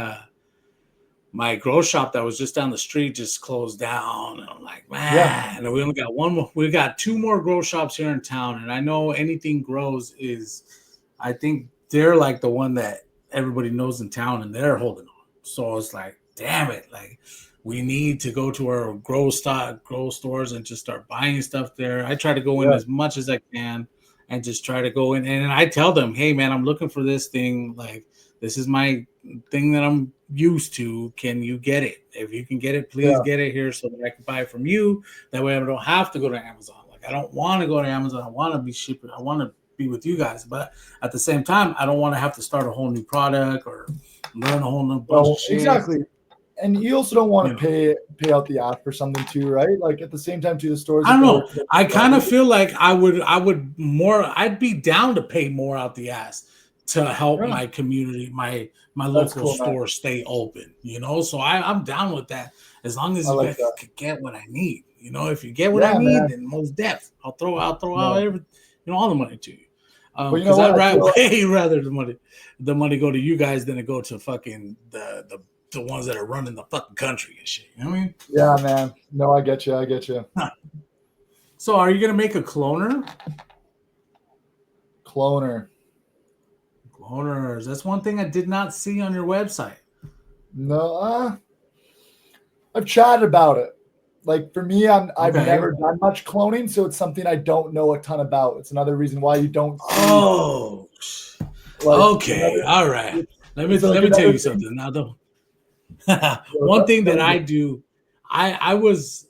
my grow shop that was just down the street just closed down. And I'm like, man, we only got one more. We got 2 more grow shops here in town. And I know Anything Grows is, I think they're like the one that everybody knows in town and they're holding on. So it's like, damn it. Like, we need to go to our grow stores and just start buying stuff there. I try to go in as much as I can and just try to go in. And I tell them, hey, man, I'm looking for this thing. Like, this is my thing that I'm used to. Can you get it? If you can get it, please get it here so that I can buy it from you. That way I don't have to go to Amazon. Like, I don't want to go to Amazon. I want to be shipping. I want to be with you guys. But at the same time, I don't want to have to start a whole new product or learn a whole new bunch of shit. Exactly. And you also don't want to pay out the ass for something too, right? Like at the same time, too, the stores. I don't know. I kind of feel like I'd be down to pay more out the ass to help my community, my local store stay open, So I'm down with that as long as you could get what I need. If you get what I need, then most def I'll throw out all the money to you. Because I'd rather the money go to you guys than it go to fucking the ones that are running the fucking country and shit. You know what I mean? Yeah, man. No, I get you. Huh. So are you gonna make a cloner? Cloners. That's one thing I did not see on your website. No, I've chatted about it. Like for me, I've never done much cloning, so it's something I don't know a ton about. It's another reason why you don't see. Oh, okay, all right. Let me tell you something now, though. One thing that I do, I was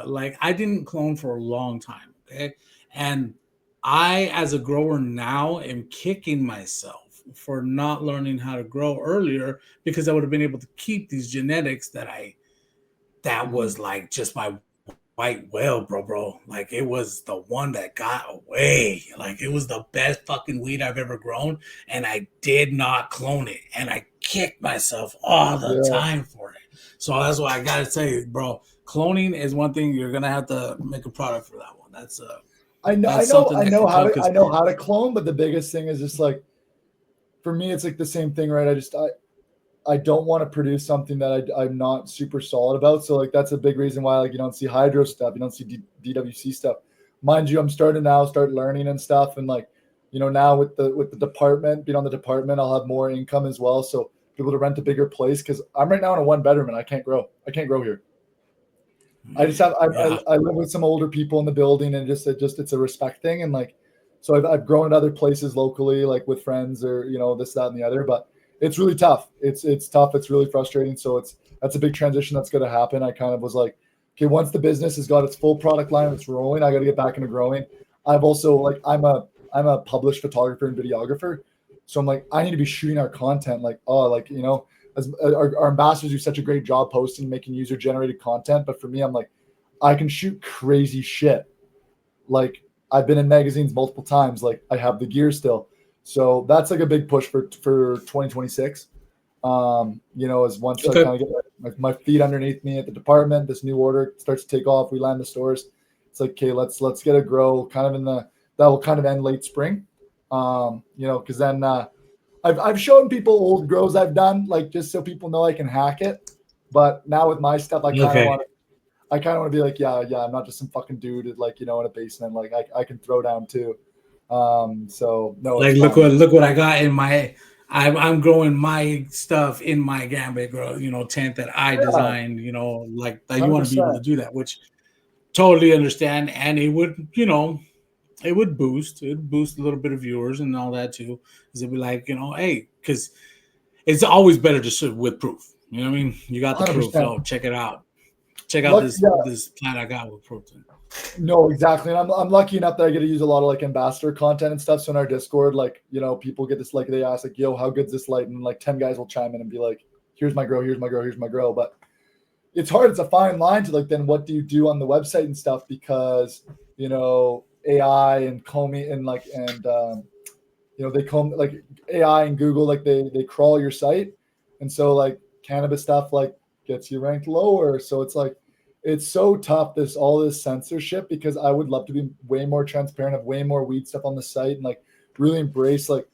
like, I didn't clone for a long time. Okay. And I, as a grower now, am kicking myself for not learning how to grow earlier because I would have been able to keep these genetics that was like just my white whale, bro. Like it was the one that got away. Like it was the best fucking weed I've ever grown. And I did not clone it. And I kicked myself all the time for it. So that's why I gotta say, bro, cloning is one thing. You're gonna have to make a product for that one. That's I know how to clone, but the biggest thing is just like for me, it's like the same thing, right? I don't want to produce something that I'm not super solid about. So like that's a big reason why like you don't see hydro stuff, you don't see DWC stuff. Mind you, I'm starting now, start learning and stuff, and like now with the department, being on the department, I'll have more income as well. So be able to rent a bigger place because I'm right now in a 1-bedroom and I can't grow here. I just have I live with some older people in the building and just it's a respect thing, and like so I've grown at other places locally, like with friends or this, that, and the other, but it's really tough. It's tough. It's really frustrating. So that's a big transition that's going to happen. I kind of was like, okay, once the business has got its full product line, it's rolling, I got to get back into growing. I've also like I'm a published photographer and videographer, so I'm like I need to be shooting our content as our ambassadors do such a great job posting, making user generated content. But for me, I'm like I can shoot crazy shit. Like I've been in magazines multiple times. Like I have the gear still. So that's like a big push for 2026. As once I kind of get my feet underneath me at the department, this new order starts to take off. We land the stores. It's like, okay, let's get a grow kind of that will kind of end late spring. Because then I've shown people old grows I've done, like just so people know I can hack it. But now with my stuff, I kind of want to be like, yeah, I'm not just some fucking dude in a basement. Like I can throw down too. So no, like look what I got in my I'm growing my stuff in my Gambit grow tent that I designed, like that. You want to be able to do that, which totally understand. And it would it would boost a little bit of viewers and all that too, because it'd be like hey, because it's always better to shoot with proof. You know what I mean? You got the 100%. Proof. Oh, check it out. check out this plant I got with protein. No, exactly. And I'm lucky enough that I get to use a lot of like ambassador content and stuff. So in our Discord, like, you know, people get this, like, they ask like, yo, how good's this light? And like 10 guys will chime in and be like, here's my grow, here's my grow, here's my grow. But it's hard. It's a fine line to like, then what do you do on the website and stuff? Because, you know, AI and Comey and like, and, you know, they come like AI and Google, like they crawl your site. And so like cannabis stuff like gets you ranked lower. So it's like, it's so tough, all this censorship, because I would love to be way more transparent, have way more weed stuff on the site, and like really embrace like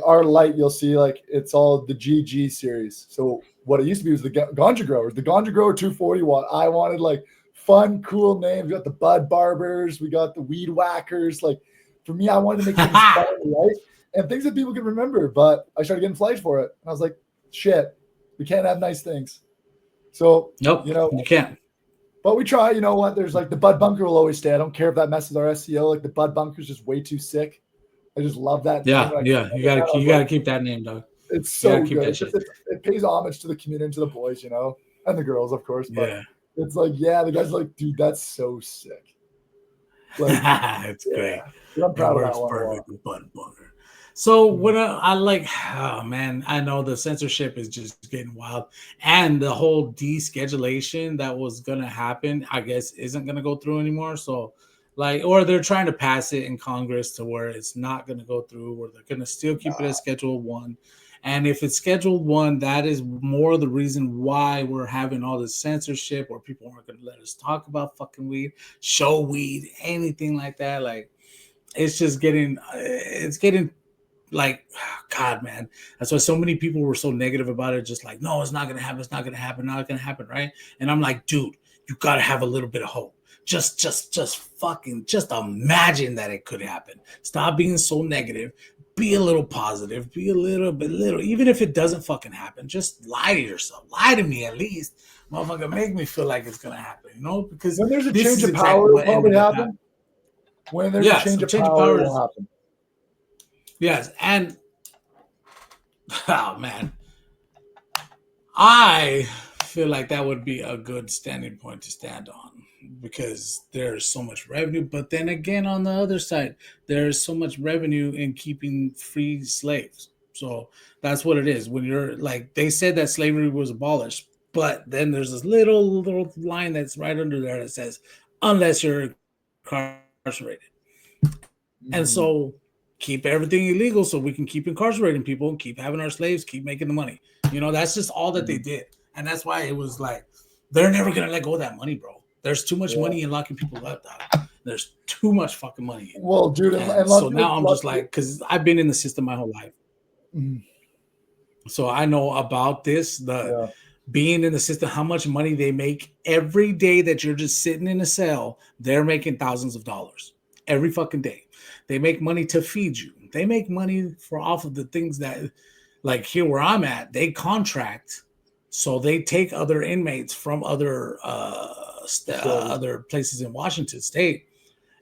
our light. You'll see like it's all the GG series. So what it used to be was the Ganja Growers, the Ganja Grower 240 watt. I wanted like fun, cool names. We got the Bud Barbers, we got the Weed Whackers. Like for me, I wanted to make things fun, right? And things that people can remember. But I started getting flagged for it, and I was like, shit, we can't have nice things. So nope, you know, you can't. But we try, you know what? There's like the Bud Bunker will always stay. I don't care if that messes our SEO. Like the Bud Bunker is just way too sick. I just love that. Yeah, name. yeah. You gotta keep that name, dog. It's so good. It pays homage to the community and to the boys, you know, and the girls, of course. But yeah, it's like, yeah, the guy's like, dude, that's so sick. Like, it's great. I'm proud of that one. Bud Bunker. So what I like, oh man, I know the censorship is just getting wild, and the whole deschedulation that was gonna happen, I guess, isn't gonna go through anymore. So, like, or they're trying to pass it in Congress to where it's not gonna go through, or they're gonna still keep it as Schedule 1. And if it's Schedule 1, that is more the reason why we're having all this censorship, where people aren't gonna let us talk about fucking weed, show weed, anything like that. Like, it's just getting, like, God, man, that's why so many people were so negative about it. Just like, no, it's not gonna happen. It's not gonna happen. Not gonna happen, right? And I'm like, dude, you gotta have a little bit of hope. Just imagine that it could happen. Stop being so negative. Be a little positive. Be a little. Even if it doesn't fucking happen, just lie to yourself. Lie to me at least, motherfucker. Make me feel like it's gonna happen. You know, because when there's a change of power, will probably happen. When there's a change of power, will happen. Yes, and oh man, I feel like that would be a good standing point to stand on, because there's so much revenue. But then again, on the other side, there's so much revenue in keeping free slaves. So that's what it is. When you're like, they said that slavery was abolished, but then there's this little line that's right under there that says, unless you're incarcerated. And so keep everything illegal so we can keep incarcerating people and keep having our slaves, keep making the money. You know, that's just all that they did. And that's why it was like, they're never going to let go of that money, bro. There's too much money in locking people up, dog. There's too much fucking money. Well, dude. And so now I'm just like, because I've been in the system my whole life. So I know about this, being in the system, how much money they make every day that you're just sitting in a cell. They're making thousands of dollars every fucking day. They make money to feed you. They make money off of the things that, like here where I'm at, they contract. So they take other inmates from other other places in Washington State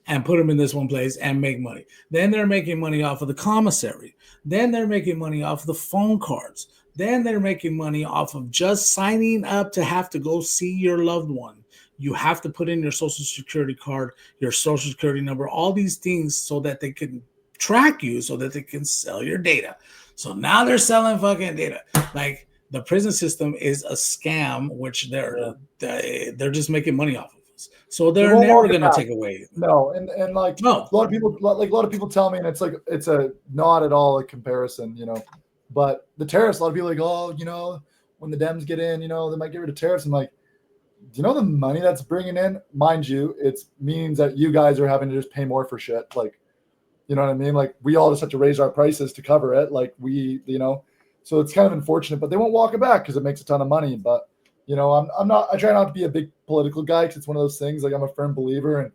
and put them in this one place and make money. Then they're making money off of the commissary. Then they're making money off of the phone cards. Then they're making money off of just signing up to have to go see your loved one. You have to put in your social security card, your social security number, all these things so that they can track you, so that they can sell your data. So now they're selling fucking data. Like, the prison system is a scam, which they're just making money off of us. So they're never going to take away. No, and like a lot of people tell me, and it's like it's a not at all a comparison, you know. But the tariffs, a lot of people are like, oh, you know, when the Dems get in, you know, they might get rid of tariffs. I'm like, do you know the money that's bringing in? Mind you, it means that you guys are having to just pay more for shit. Like, you know what I mean? Like, we all just have to raise our prices to cover it. Like, you know, so it's kind of unfortunate, but they won't walk it back because it makes a ton of money. But, you know, I try not to be a big political guy, because it's one of those things. Like, I'm a firm believer in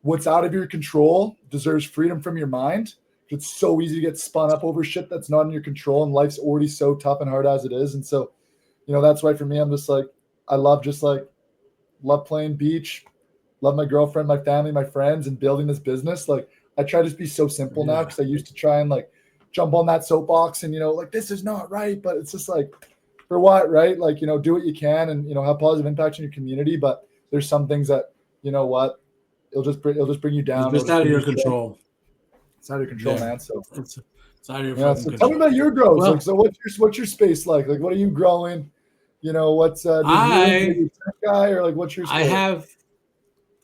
what's out of your control deserves freedom from your mind. It's so easy to get spun up over shit that's not in your control, and life's already so tough and hard as it is. And so, you know, that's why for me, I'm just like, I love playing beach, love my girlfriend, my family, my friends, and building this business. Like, I try to just be so simple now, because I used to try and like jump on that soapbox and, you know, like, this is not right, but it's just like, for what, right? Like, you know, do what you can and, you know, have positive impact in your community. But there's some things that, you know what, it'll just bring you down. It's just out of your control. It's out of your control, man. So it's out of your yeah. fucking So control. tell me about your grows. Well, Like, so what's your space like? Like, what are you growing? You know, what's are you a tech guy, or like what's your sport?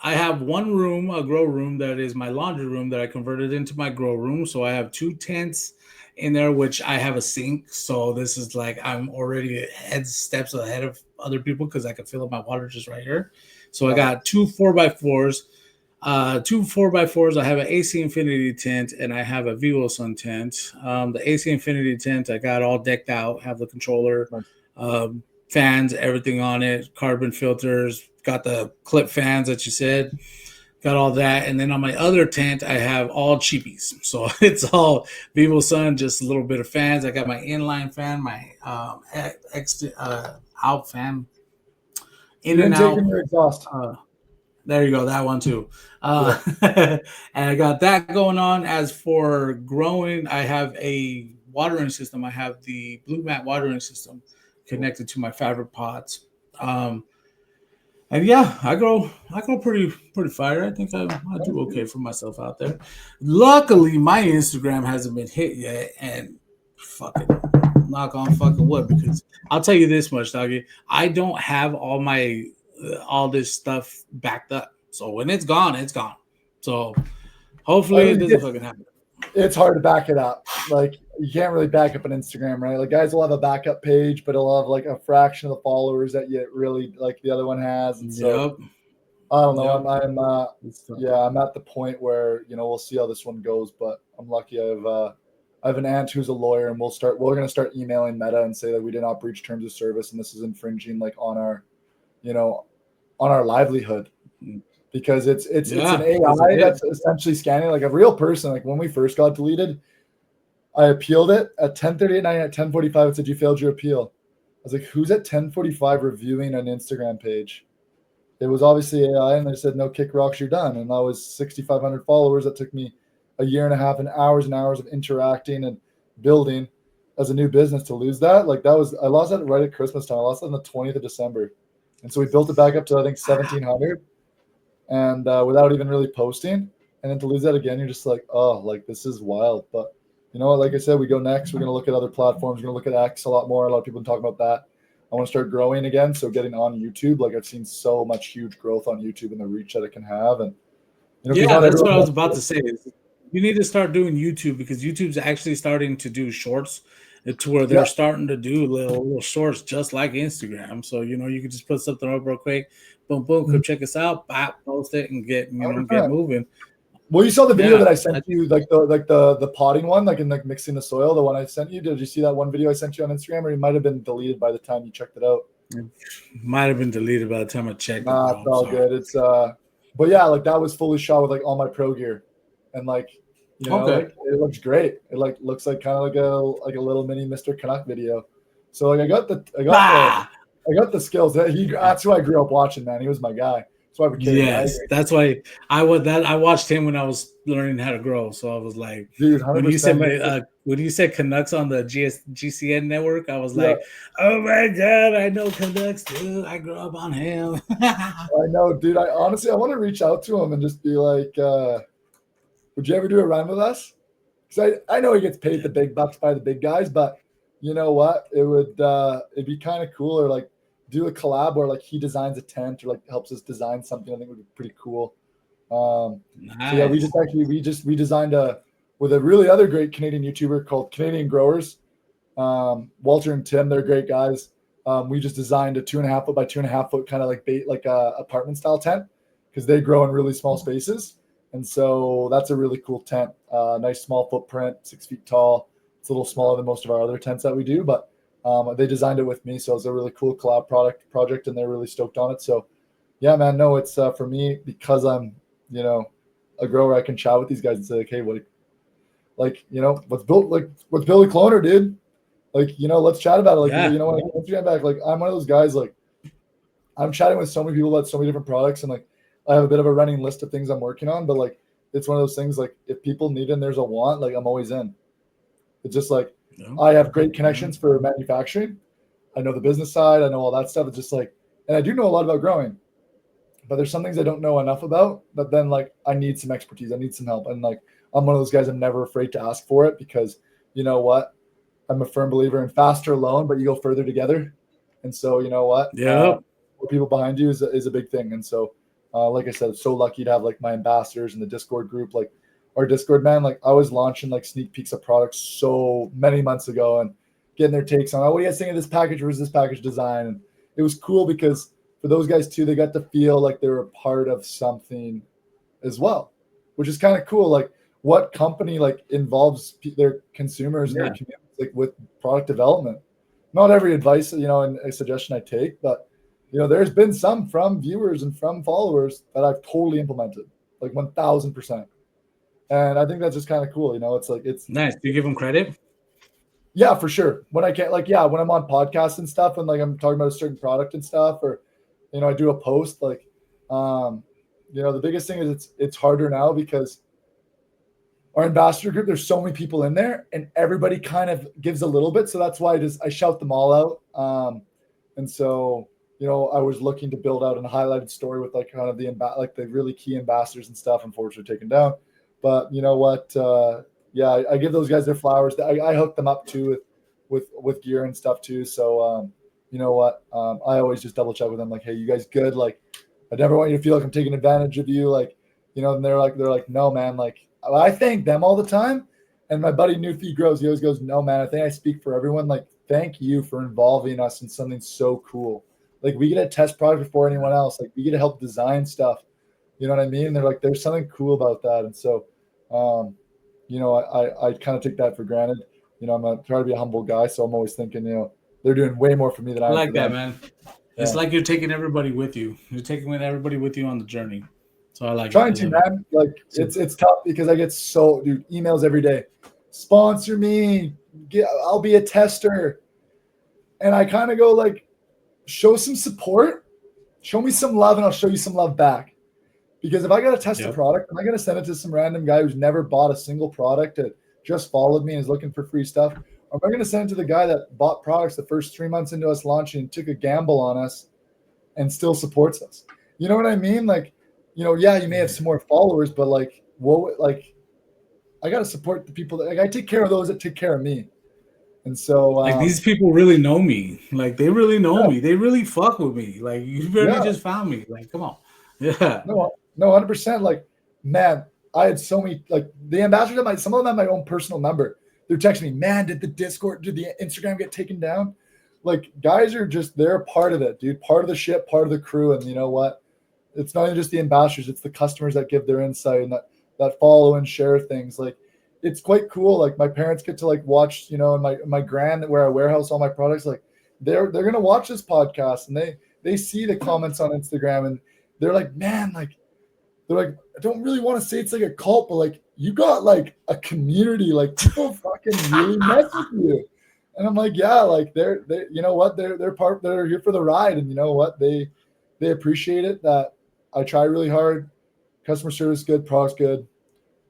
I have one room, a grow room, that is my laundry room that I converted into my grow room. So I have 2 tents in there, which I have a sink. So this is like I'm already steps ahead of other people because I can fill up my water just right here. So I got 2 4x4s, 2 4x4s. I have an AC Infinity tent and I have a Vivo Sun tent. The AC Infinity tent I got all decked out, have the controller, fans, everything on it, carbon filters, got the clip fans that you said, got all that. And then on my other tent, I have all cheapies. So it's all Vivo Sun, just a little bit of fans. I got my inline fan, my out fan, in You and didn't take out. in your exhaust. There you go, that one too. And I got that going on. As for growing, I have a watering system. I have the Blue Mat watering system connected to my fabric pots. And yeah, I grow pretty fire. I think I do okay for myself out there. Luckily, my Instagram hasn't been hit yet, and fucking knock on fucking wood, because I'll tell you this much, doggy. I don't have all this stuff backed up. So when it's gone, it's gone. So hopefully it doesn't fucking happen. It's hard to back it up. Like, you can't really back up an Instagram, right? Like, guys will have a backup page, but it'll have like a fraction of the followers that you really like the other one has. And so I don't know. I'm at the point where, you know, we'll see how this one goes, but I'm lucky I have an aunt who's a lawyer, and we're going to start emailing Meta and say that we did not breach terms of service and this is infringing like on our, you know, on our livelihood. Because it's an AI that's essentially scanning like a real person. Like, when we first got deleted, I appealed it at 10:30 at night. At 10:45, it said you failed your appeal. I was like, who's at 10:45 reviewing an Instagram page? It was obviously AI, and they said, no, kick rocks, you're done. And I was 6,500 followers. That took me a year and a half and hours of interacting and building as a new business to lose that. Like, I lost that right at Christmas time. I lost it on the 20th of December. And so we built it back up to, I think, 1,700. And without even really posting, and then to lose that again, you're just like, oh, like, this is wild. But you know what, like I said, we go next, we're going to look at other platforms. We're going to look at X a lot more. A lot of people talk about that. I want to start growing again, so getting on YouTube. Like, I've seen so much huge growth on YouTube and the reach that it can have. And you know, that's what I was about to say. You need to start doing YouTube, because YouTube's actually starting to do shorts, to where they're starting to do little shorts just like Instagram. So, you know, you can just put something up real quick, boom, boom, come check us out, bop, post it, and get moving. Well, you saw the video that I sent you, like the potting one, like in like mixing the soil, the one I sent you. Did you see that one video I sent you on Instagram, or it might have been deleted by the time you checked it out? It might have been deleted by the time I checked. Nah, it's all good. It's but yeah, like, that was fully shot with like all my pro gear, and like, you know, like, it looks great. It like looks like kind of like a little mini Mr. Canuck video. So like I got the skills. That's who I grew up watching, man. He was my guy. That's why we Yes, that's why I watched him when I was learning how to grow. So I was like, dude, when you said Canucks on the GCN network, I was like, oh my god, I know Canucks too. I grew up on him. I know, dude. I honestly want to reach out to him and just be like, would you ever do a run with us? Because I know he gets paid the big bucks by the big guys, but you know what? It'd be kind of cool, or like do a collab where like he designs a tent or like helps us design something. I think would be pretty cool. Nice. So yeah, we designed with a really other great Canadian YouTuber called Canadian Growers. Walter and Tim, they're great guys. We just designed a 2.5 foot by 2.5 foot kind of like a apartment style tent, because they grow in really small spaces. And so that's a really cool tent. Nice small footprint, 6 feet tall. It's a little smaller than most of our other tents that we do, but they designed it with me. So it's a really cool collab project, and they're really stoked on it. So yeah, man, no, it's for me, because I'm, you know, a grower, I can chat with these guys and say, like, hey, what's Billy Cloner, dude? Like, you know, let's chat about it. Like, you know, when I get back, like, I'm one of those guys, like, I'm chatting with so many people about so many different products, and like, I have a bit of a running list of things I'm working on, but like, it's one of those things, like, if people need it and there's a want, like, I'm always in. It's just like, I have great connections for manufacturing. I know the business side. I know all that stuff. It's just like, and I do know a lot about growing. but there's some things I don't know enough about that then like I need some expertise. I need some help. And like I'm one of those guys, I'm never afraid to ask for it because you know what? I'm a firm believer in faster alone, but you go further together. And so, you know what? Yep. More people behind you is a big thing. And so, like I said, I'm so lucky to have like my ambassadors in the Discord group. Like our Discord, man, like I was launching like sneak peeks of products so many months ago and getting their takes on, oh, what do you guys think of this package? Where's this package design? And it was cool because for those guys too, they got to feel like they were a part of something as well, which is kind of cool. Like what company like involves their consumers and their community like with product development? Not every advice, and a suggestion I take, but there's been some from viewers and from followers that I've totally implemented, like 1000%. And I think that's just kind of cool. It's like, it's nice. Do you give them credit? Yeah, for sure. When I can't, like, yeah, when I'm on podcasts and stuff, and like I'm talking about a certain product and stuff, or I do a post, like, the biggest thing is it's harder now because our ambassador group, there's so many people in there, and everybody kind of gives a little bit. So that's why I shout them all out. And so I was looking to build out a highlighted story with like kind of the really key ambassadors and stuff. Unfortunately, taken down. But you know what? Yeah, I give those guys their flowers. I hook them up too with gear and stuff too. So you know what? I always just double check with them, like, hey, you guys good? Like, I never want you to feel like I'm taking advantage of you. Like, and they're like, no, man. Like, I thank them all the time. And my buddy Newfie Grows, he always goes, no, man, I think I speak for everyone. Like, thank you for involving us in something so cool. Like, we get to test product before anyone else. Like, we get to help design stuff. You know what I mean? And they're like, there's something cool about that. And so, I kind of take that for granted. I'm trying to be a humble guy. So I'm always thinking, they're doing way more for me than I am. I like that, man. Yeah. It's like you're taking everybody with you. You're taking everybody with you on the journey. So I like trying to, man. Like it's tough because I get emails every day. Sponsor me. I'll be a tester. And I kind of go like, show some support, show me some love, and I'll show you some love back. Because if I got to test a product, am I going to send it to some random guy who's never bought a single product that just followed me and is looking for free stuff? Or am I going to send it to the guy that bought products the first 3 months into us launching and took a gamble on us and still supports us? You know what I mean? Like, yeah, you may have some more followers, but like, I got to support the people that, like, I take care of those that take care of me. And so, like, these people really know me. Like, they really know me. They really fuck with me. Like, you really just found me. Like, come on. Yeah. No, 100%. Like, man, I had so many, like, the ambassadors, some of them have my own personal number. They're texting me, man, did the Instagram get taken down? Like, guys are just, they're part of it, dude. Part of the ship, part of the crew. And you know what? It's not even just the ambassadors, it's the customers that give their insight and that follow and share things. Like, it's quite cool. Like, my parents get to like watch, and my grand where I warehouse all my products, like they're gonna watch this podcast and they see the comments on Instagram and they're like, man, like, they're like, I don't really want to say it's like a cult, but like, you got like a community, like people fucking really mess with you. And I'm like, yeah, like they're you know what, they're here for the ride. And you know what, they appreciate it that I try really hard. Customer service good, products good,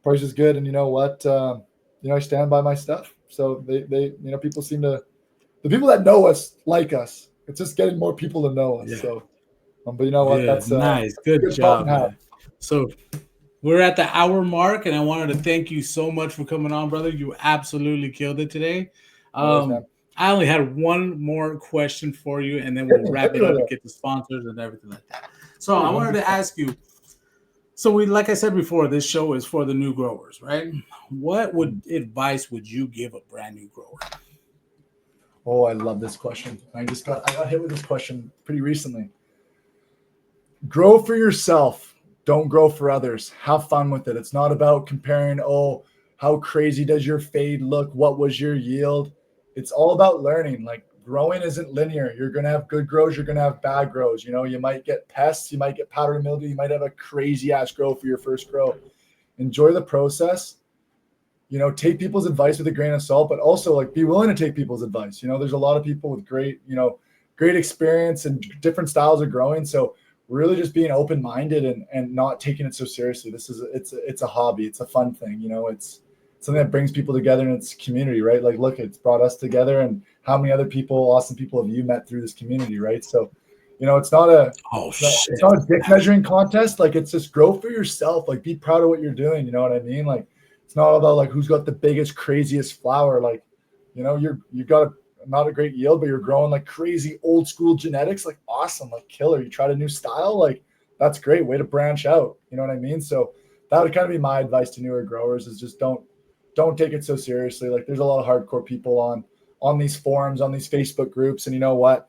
price is good, and you know what, I stand by my stuff. So they people seem to, the people that know us like us. It's just getting more people to know us. Yeah. So, but you know what, that's nice, good job, man. So we're at the hour mark, and I wanted to thank you so much for coming on, brother. You absolutely killed it today. I only had one more question for you, and then we'll wrap it up and get the sponsors and everything like that. So I wanted to ask you, so like I said before, this show is for the new growers, right? What advice would you give a brand new grower? Oh, I love this question. I got hit with this question pretty recently. Grow for yourself. Don't grow for others. Have fun with it. It's not about comparing, oh, how crazy does your fade look? What was your yield? It's all about learning. Like, growing isn't linear. You're going to have good grows. You're going to have bad grows. You might get pests. You might get powdery mildew. You might have a crazy ass grow for your first grow. Enjoy the process. Take people's advice with a grain of salt, but also like be willing to take people's advice. There's a lot of people with great experience and different styles of growing. So really just being open-minded and not taking it so seriously. It's a hobby. It's a fun thing. It's something that brings people together, and it's community, right? Like, look, it's brought us together, and how many other people, awesome people have you met through this community, right? So You know, it's not a shit. it's not a dick measuring contest. Like, it's just grow for yourself. Like, be proud of what you're doing. You know what I mean? Like, it's not about like who's got the biggest, craziest flower. Like, you know, you got not a great yield, but you're growing like crazy old school genetics. Like, awesome, like killer. You tried a new style, like that's great. Way to branch out. You know what I mean? So that would kind of be my advice to newer growers: is just don't take it so seriously. Like, there's a lot of hardcore people on these forums, on these Facebook groups, and you know what?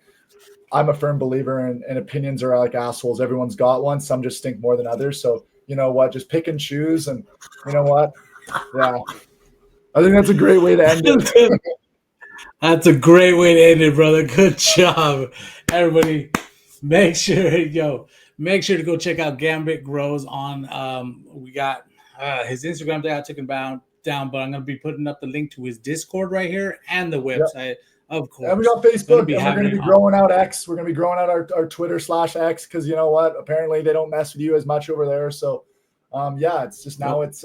I'm a firm believer in opinions are like assholes. Everyone's got one. Some just stink more than others. So you know what? Just pick and choose. And you know what? Yeah, I think that's a great way to end it. That's a great way to end it, brother. Good job, everybody. Make sure to go check out Gambit Grows on. We got his Instagram there. I took him down, but I'm gonna be putting up the link to his Discord right here and the website. Yep. Of course. And we got Facebook, and we're going to be growing out X. We're going to be growing out our Twitter/X, because you know what? Apparently they don't mess with you as much over there. So, yeah, it's just now it's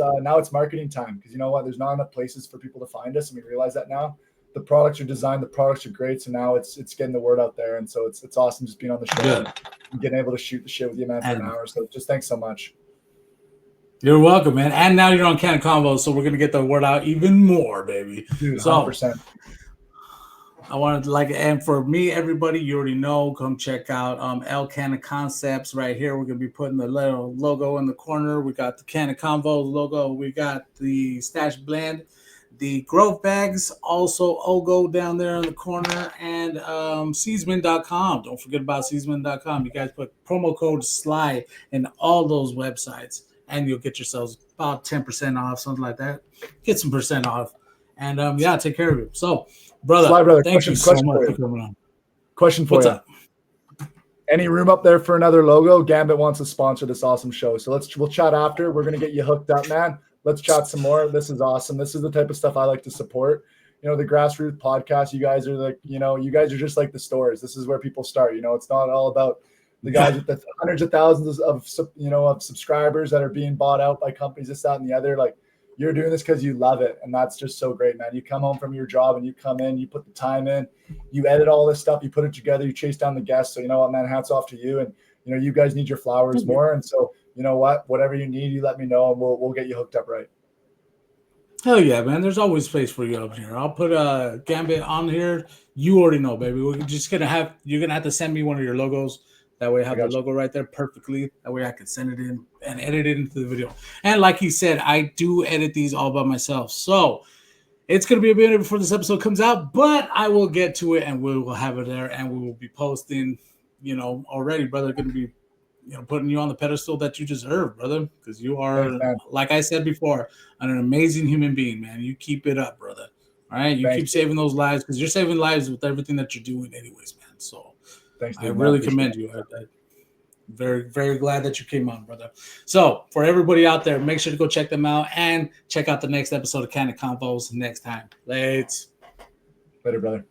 marketing time, because you know what? There's not enough places for people to find us, and we realize that now. The products are designed, the products are great, so now it's getting the word out there, and so it's awesome just being on the show and getting able to shoot the shit with you, man, for an hour. So just thanks so much. You're welcome, man. And now you're on CannaConvos, so we're going to get the word out even more, baby. Dude, 100%. So, I wanted to and for me, everybody, you already know, come check out Cannaconcepts right here. We're going to be putting the little logo in the corner. We got the CannaConvos logo. We got the Stashblend, the Grovebags, also Oggo down there in the corner, and Seasman.com. Don't forget about Seasman.com. You guys put promo code SLY in all those websites, and you'll get yourselves about 10% off, something like that. Get some percent off. And, take care of it. So, brother, thank you so much for coming on. Question for you. What's up? Any room up there for another logo? Gambit wants to sponsor this awesome show. So we'll chat after. We're going to get you hooked up, man. Let's chat some more. This is awesome. This is the type of stuff I like to support. You know, the grassroots podcast, you guys are just like the stores. This is where people start. You know, it's not all about the guys with the hundreds of thousands of subscribers that are being bought out by companies, this, that, and the other. Like, you're doing this because you love it. And that's just so great, man. You come home from your job and you come in, you put the time in, you edit all this stuff, you put it together, you chase down the guests. So you know what, man, hats off to you. And, you know, you guys need your flowers more. And so, you know what, whatever you need, you let me know and we'll get you hooked up right. Hell yeah, man. There's always space for you up here. I'll put a Gambit on here. You already know, baby. You're going to have to send me one of your logos. That way I have the logo right there perfectly. That way I can send it in and edit it into the video. And like he said, I do edit these all by myself. So it's going to be a minute before this episode comes out, but I will get to it and we will have it there and we will be posting, already, brother, going to be, putting you on the pedestal that you deserve, brother, because you are, like I said before, an amazing human being, man. You keep it up, brother. All right. You keep saving those lives because you're saving lives with everything that you're doing anyways, man. So thanks, I really commend you. I'm very, very glad that you came on, brother. So for everybody out there, make sure to go check them out and check out the next episode of CannaConvos next time. Later, brother.